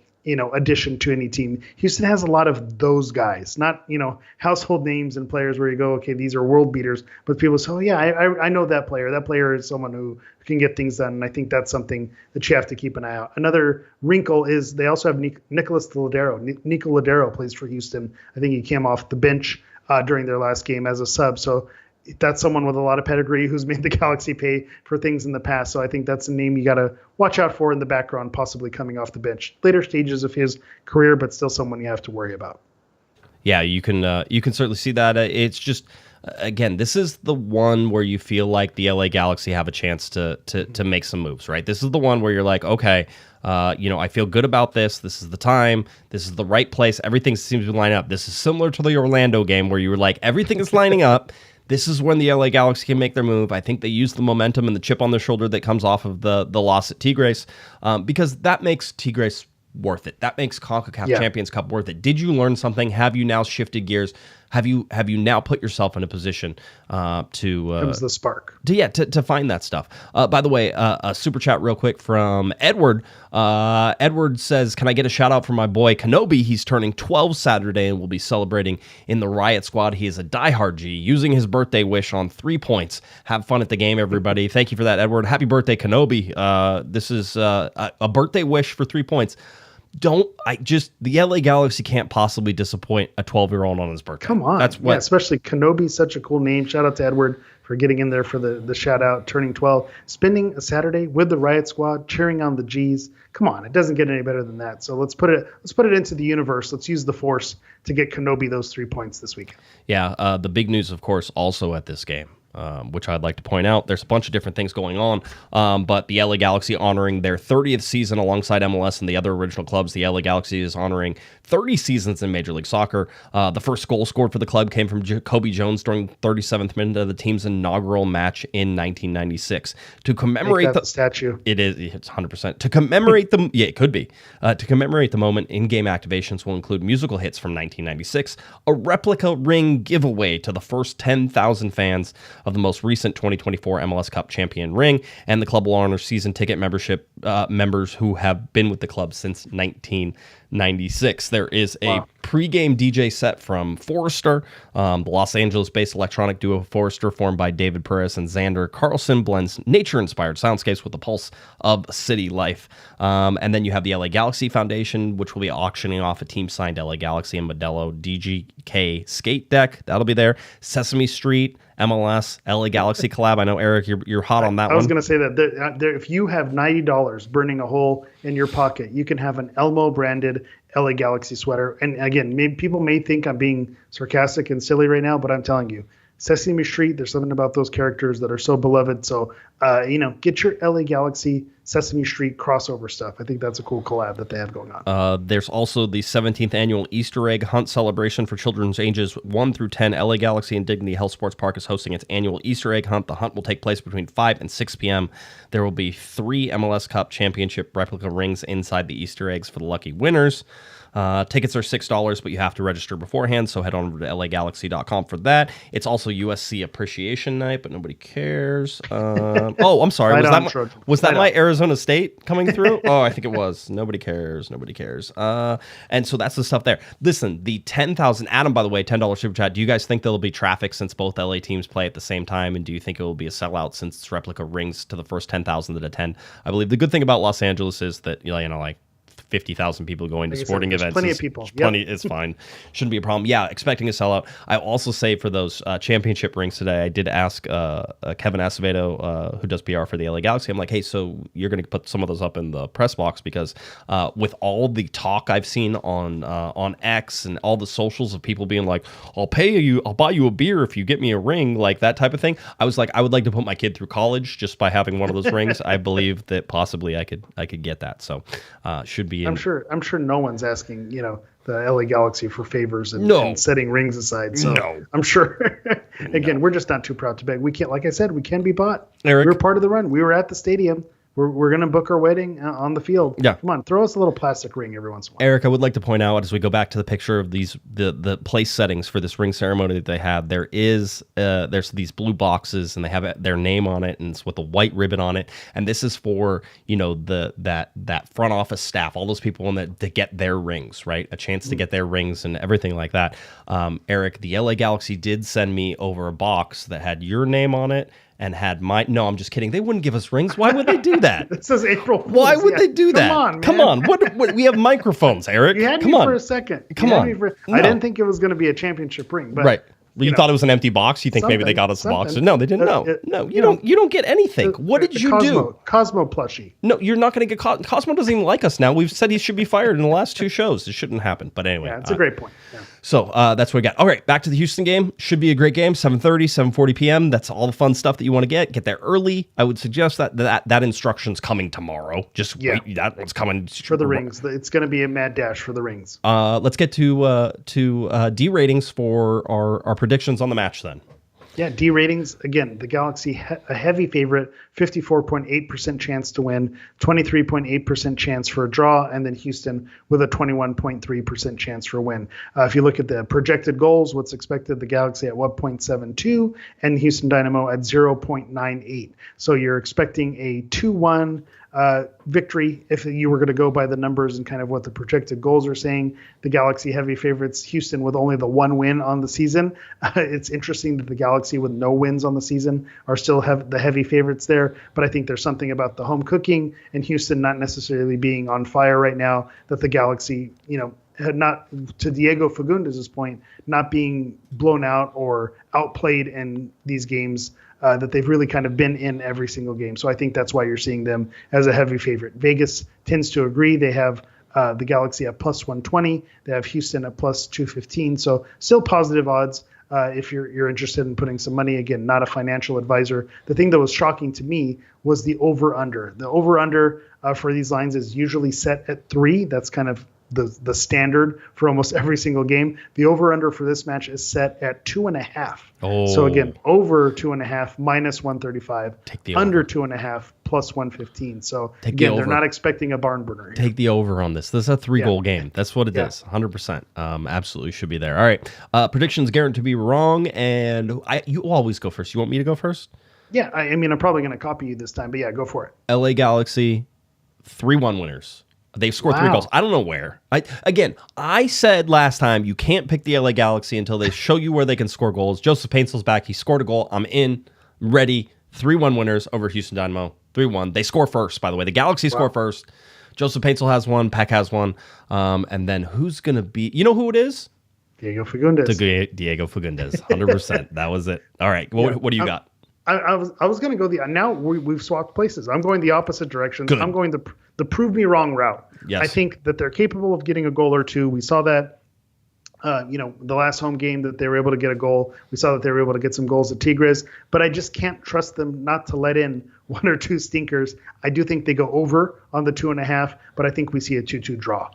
addition to any team. Houston has a lot of those guys, not, household names and players where you go, okay, these are world beaters, but people say, oh yeah, I know that player. That player is someone who can get things done. And I think that's something that you have to keep an eye out. Another wrinkle is they also have Nicholas Ladero. Nico Ladero plays for Houston. I think he came off the bench during their last game as a sub. So that's someone with a lot of pedigree who's made the Galaxy pay for things in the past. So I think that's a name you got to watch out for in the background, possibly coming off the bench. Later stages of his career, but still someone you have to worry about. Yeah, you can certainly see that. It's just, again, this is the one where you feel like the LA Galaxy have a chance to make some moves, right? This is the one where you're like, okay, I feel good about this. This is the time. This is the right place. Everything seems to line up. This is similar to the Orlando game where you were like, everything is lining up. This is when the LA Galaxy can make their move. I think they use the momentum and the chip on their shoulder that comes off of the loss at Tigres, because that makes Tigres worth it. That makes Concacaf Yeah. Champions Cup worth it. Did you learn something? Have you now shifted gears? Have you now put yourself in a position Comes the spark. to find that stuff? By the way, a super chat real quick from Edward. Edward says, "Can I get a shout out for my boy Kenobi? He's turning 12 Saturday and will be celebrating in the Riot Squad. He is a diehard G, using his birthday wish on 3 points. Have fun at the game, everybody." Thank you for that, Edward. Happy birthday, Kenobi. This is a birthday wish for 3 points. The LA Galaxy can't possibly disappoint a 12-year-old on his birthday. Come on. That's what. Yeah, especially Kenobi's such a cool name. Shout out to Edward for getting in there for the shout out, turning 12, spending a Saturday with the Riot Squad, cheering on the G's. Come on, it doesn't get any better than that. So let's put it into the universe. Let's use the force to get Kenobi those 3 points this week. Yeah, the big news, of course, also at this game, which I'd like to point out. There's a bunch of different things going on, but the LA Galaxy honoring their 30th season alongside MLS and the other original clubs. The LA Galaxy is honoring 30 seasons in Major League Soccer. The first goal scored for the club came from Kobe Jones during 37th minute of the team's inaugural match in 1996. To commemorate the statue, it's 100%. To commemorate the it could be to commemorate the moment, in-game activations will include musical hits from 1996, a replica ring giveaway to the first 10,000 fans of the most recent 2024 MLS Cup champion ring, and the club will honor season ticket membership members who have been with the club since 1996. There is a pregame DJ set from Forrester. The Los Angeles-based electronic duo Forrester, formed by David Perez and Xander Carlson, blends nature-inspired soundscapes with the pulse of city life. And then you have the LA Galaxy Foundation, which will be auctioning off a team-signed LA Galaxy and Modelo DGK skate deck. That'll be there. Sesame Street, MLS, LA Galaxy collab. I know, Eric, you're hot on that one. I was going to say that if you have $90 burning a hole in your pocket, you can have an Elmo branded LA Galaxy sweater. And again, people may think I'm being sarcastic and silly right now, but I'm telling you, Sesame Street, there's something about those characters that are so beloved. So, get your LA Galaxy Sesame Street crossover stuff. I think that's a cool collab that they have going on. There's also the 17th annual Easter egg hunt celebration for children's ages 1 through 10. LA Galaxy and Dignity Health Sports Park is hosting its annual Easter egg hunt. The hunt will take place between 5 and 6 p.m. There will be 3 MLS Cup championship replica rings inside the Easter eggs for the lucky winners. Tickets are $6, but you have to register beforehand, so head on over to lagalaxy.com for that. It's also USC Appreciation Night, but nobody cares. I'm sorry. Was that my Arizona State coming through? Oh, I think it was. Nobody cares. And so that's the stuff there. Listen, the 10,000, Adam, by the way, $10 super chat. Do you guys think there'll be traffic since both LA teams play at the same time? And do you think it will be a sellout since it's replica rings to the first 10,000 that attend? I believe the good thing about Los Angeles is that, 50,000 people going to sporting events. Plenty of people. It's fine. Shouldn't be a problem. Yeah, expecting a sellout. I also say for those championship rings today, I did ask Kevin Acevedo, who does PR for the LA Galaxy. I'm like, hey, so you're going to put some of those up in the press box? Because with all the talk I've seen on X and all the socials of people being like, I'll buy you a beer if you get me a ring, like that type of thing. I was like, I would like to put my kid through college just by having one of those rings. I believe that possibly I could get that. So should be. I'm sure no one's asking, the LA Galaxy for favors and setting rings aside. So I'm sure, again, we're just not too proud to beg. We can't, like I said, we can be bought. Eric, we were part of the run. We were at the stadium. We're going to book our wedding on the field. Yeah. Come on, throw us a little plastic ring every once in a while. Eric, I would like to point out, as we go back to the picture of the place settings for this ring ceremony that they have, there's these blue boxes and they have their name on it and it's with a white ribbon on it. And this is for, that front office staff, all those people in that to get their rings, right? A chance to get their rings and everything like that. Eric, the LA Galaxy did send me over a box that had your name on it and had no, I'm just kidding. They wouldn't give us rings. Why would they do that? This is April Fool's. Why would they do that? Come on, man. Come on. What we have microphones, Eric. You had Come me on. for a second. Come on. No. I didn't think it was going to be a championship ring. But, right. You thought it was an empty box? You think maybe they got us a box? No, they didn't. No, you don't get anything. What did you do? Cosmo plushie. No, you're not going to get Cosmo doesn't even like us now. We've said he should be fired in the last 2 shows. It shouldn't happen. But anyway. Yeah, it's a great point. Yeah. So that's what we got. All right, back to the Houston game. Should be a great game. 7:30, 7:40 p.m. That's all the fun stuff that you want to get. Get there early. I would suggest that instruction's coming tomorrow. Just wait. That one's coming. For the rings. It's going to be a mad dash for the rings. Let's get to D ratings for our predictions on the match then. Yeah, D ratings, again, the Galaxy, a heavy favorite, 54.8% chance to win, 23.8% chance for a draw, and then Houston with a 21.3% chance for a win. If you look at the projected goals, what's expected, the Galaxy at 1.72 and Houston Dynamo at 0.98. So you're expecting a 2-1 victory if you were going to go by the numbers and kind of what the projected goals are saying. The Galaxy heavy favorites, Houston with only the one win on the season. It's interesting that the Galaxy with no wins on the season are still the heavy favorites there, but I think there's something about the home cooking and Houston not necessarily being on fire right now that the Galaxy, had not, to Diego Fagundez's point, not being blown out or outplayed in these games, that they've really kind of been in every single game. So I think that's why you're seeing them as a heavy favorite. Vegas tends to agree. They have the Galaxy at plus 120. They have Houston at plus 215. So still positive odds if you're interested in putting some money. Again, not a financial advisor. The thing that was shocking to me was the over-under. The over-under for these lines is usually set at 3. That's kind of the standard for almost every single game. The over-under for this match is set at 2.5. Oh. So again, over 2.5 minus 135, under over. 2.5 plus 115. So Take again, the they're over. not expecting a barn burner here. Take the over on this. This is a 3-goal Yeah. game. That's what it Yeah. is. 100%. Absolutely should be there. All right. Predictions guaranteed to be wrong, and you always go first. You want me to go first? Yeah, I mean, I'm probably going to copy you this time, but yeah, go for it. LA Galaxy, 3-1 winners. They've scored 3 Wow. goals. I don't know where. I said last time you can't pick the LA Galaxy until they show you where they can score goals. Joseph Painsel's back. He scored a goal. I'm in, ready. 3-1 winners over Houston Dynamo. 3-1. They score first, by the way. The Galaxy score first. Joseph Paintsel has one. Peck has one. And then who's going to be... You know who it is? Diego Fagundez. Diego Fagundez. 100%. That was it. All right. What do you got? I was going to go now we've swapped places. I'm going the opposite direction. Good. I'm going the prove me wrong route. Yes. I think that they're capable of getting a goal or two. We saw that, the last home game that they were able to get a goal. We saw that they were able to get some goals at Tigres, but I just can't trust them not to let in one or two stinkers. I do think they go over on the 2.5, but I think we see a 2-2 draw.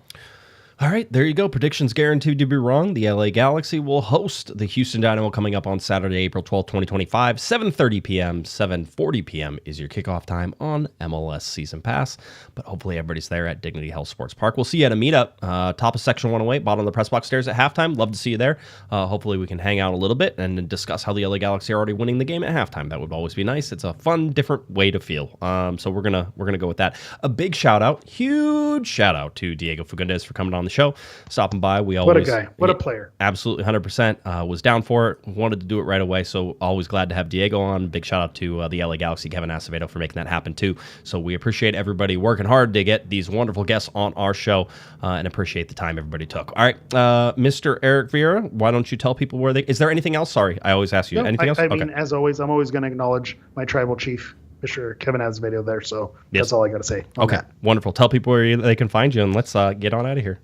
All right, there you go. Predictions guaranteed to be wrong. The LA Galaxy will host the Houston Dynamo coming up on Saturday, April 12th, 2025. 7:30 p.m., 7:40 p.m. is your kickoff time on MLS Season Pass. But hopefully everybody's there at Dignity Health Sports Park. We'll see you at a meetup, top of Section 108, bottom of the press box stairs at halftime. Love to see you there. Hopefully we can hang out a little bit and discuss how the LA Galaxy are already winning the game at halftime. That would always be nice. It's a fun, different way to feel. So we're gonna go with that. A big shout out, huge shout out to Diego Fagundez for coming on the show. Stopping by. What a guy. What a player. Absolutely, 100%. Was down for it. Wanted to do it right away. So always glad to have Diego on. Big shout out to the LA Galaxy, Kevin Acevedo, for making that happen too. So we appreciate everybody working hard to get these wonderful guests on our show and appreciate the time everybody took. All right, Mr. Eric Vieira, why don't you tell people where they... Is there anything else? Sorry, I always ask you. Anything else? I mean, as always, I'm always going to acknowledge my tribal chief, Mr. Kevin Acevedo there. So Yes. That's all I got to say. Okay, wonderful. Tell people where they can find you, and let's get on out of here.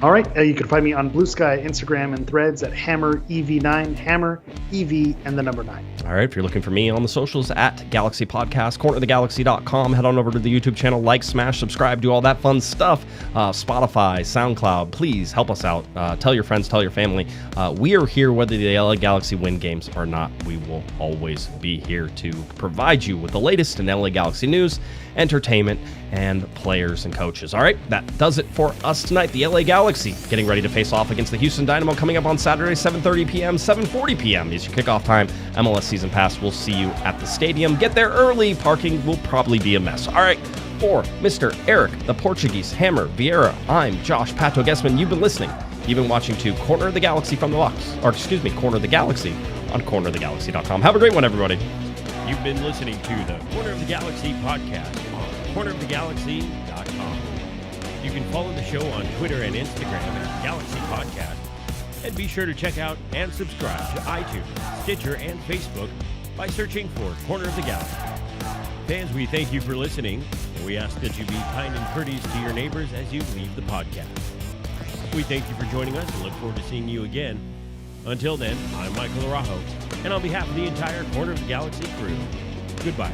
All right. You can find me on Blue Sky, Instagram, and Threads at Hammer EV9, Hammer EV and the number 9. All right, if you're looking for me on the socials at Galaxy Podcast, cornerthegalaxy.com, head on over to the YouTube channel, like, smash, subscribe, do all that fun stuff. Spotify, SoundCloud, please help us out. Tell your friends, tell your family. We are here whether the LA Galaxy win games or not. We will always be here to provide you with the latest in LA Galaxy news, entertainment, and players and coaches. All right, that does it for us tonight. The LA Galaxy getting ready to face off against the Houston Dynamo coming up on Saturday, 7:30 p.m., 7:40 p.m. is your kickoff time. MLS Season Pass. We'll see you at the stadium. Get there early. Parking will probably be a mess. All right, for Mr. Eric, the Portuguese Hammer Vieira, I'm Josh Pato Guesman. You've been listening. You've been watching to Corner of the Galaxy from the box. Or excuse me, Corner of the Galaxy on cornerofthegalaxy.com. Have a great one, everybody. You've been listening to the Corner of the Galaxy podcast on cornerofthegalaxy.com. You can follow the show on Twitter and Instagram at Galaxy Podcast. And be sure to check out and subscribe to iTunes, Stitcher, and Facebook by searching for Corner of the Galaxy. Fans, we thank you for listening, and we ask that you be kind and courteous to your neighbors as you leave the podcast. We thank you for joining us and look forward to seeing you again. Until then, I'm Michael Araujo, and on behalf of the entire Corner of the Galaxy crew, goodbye.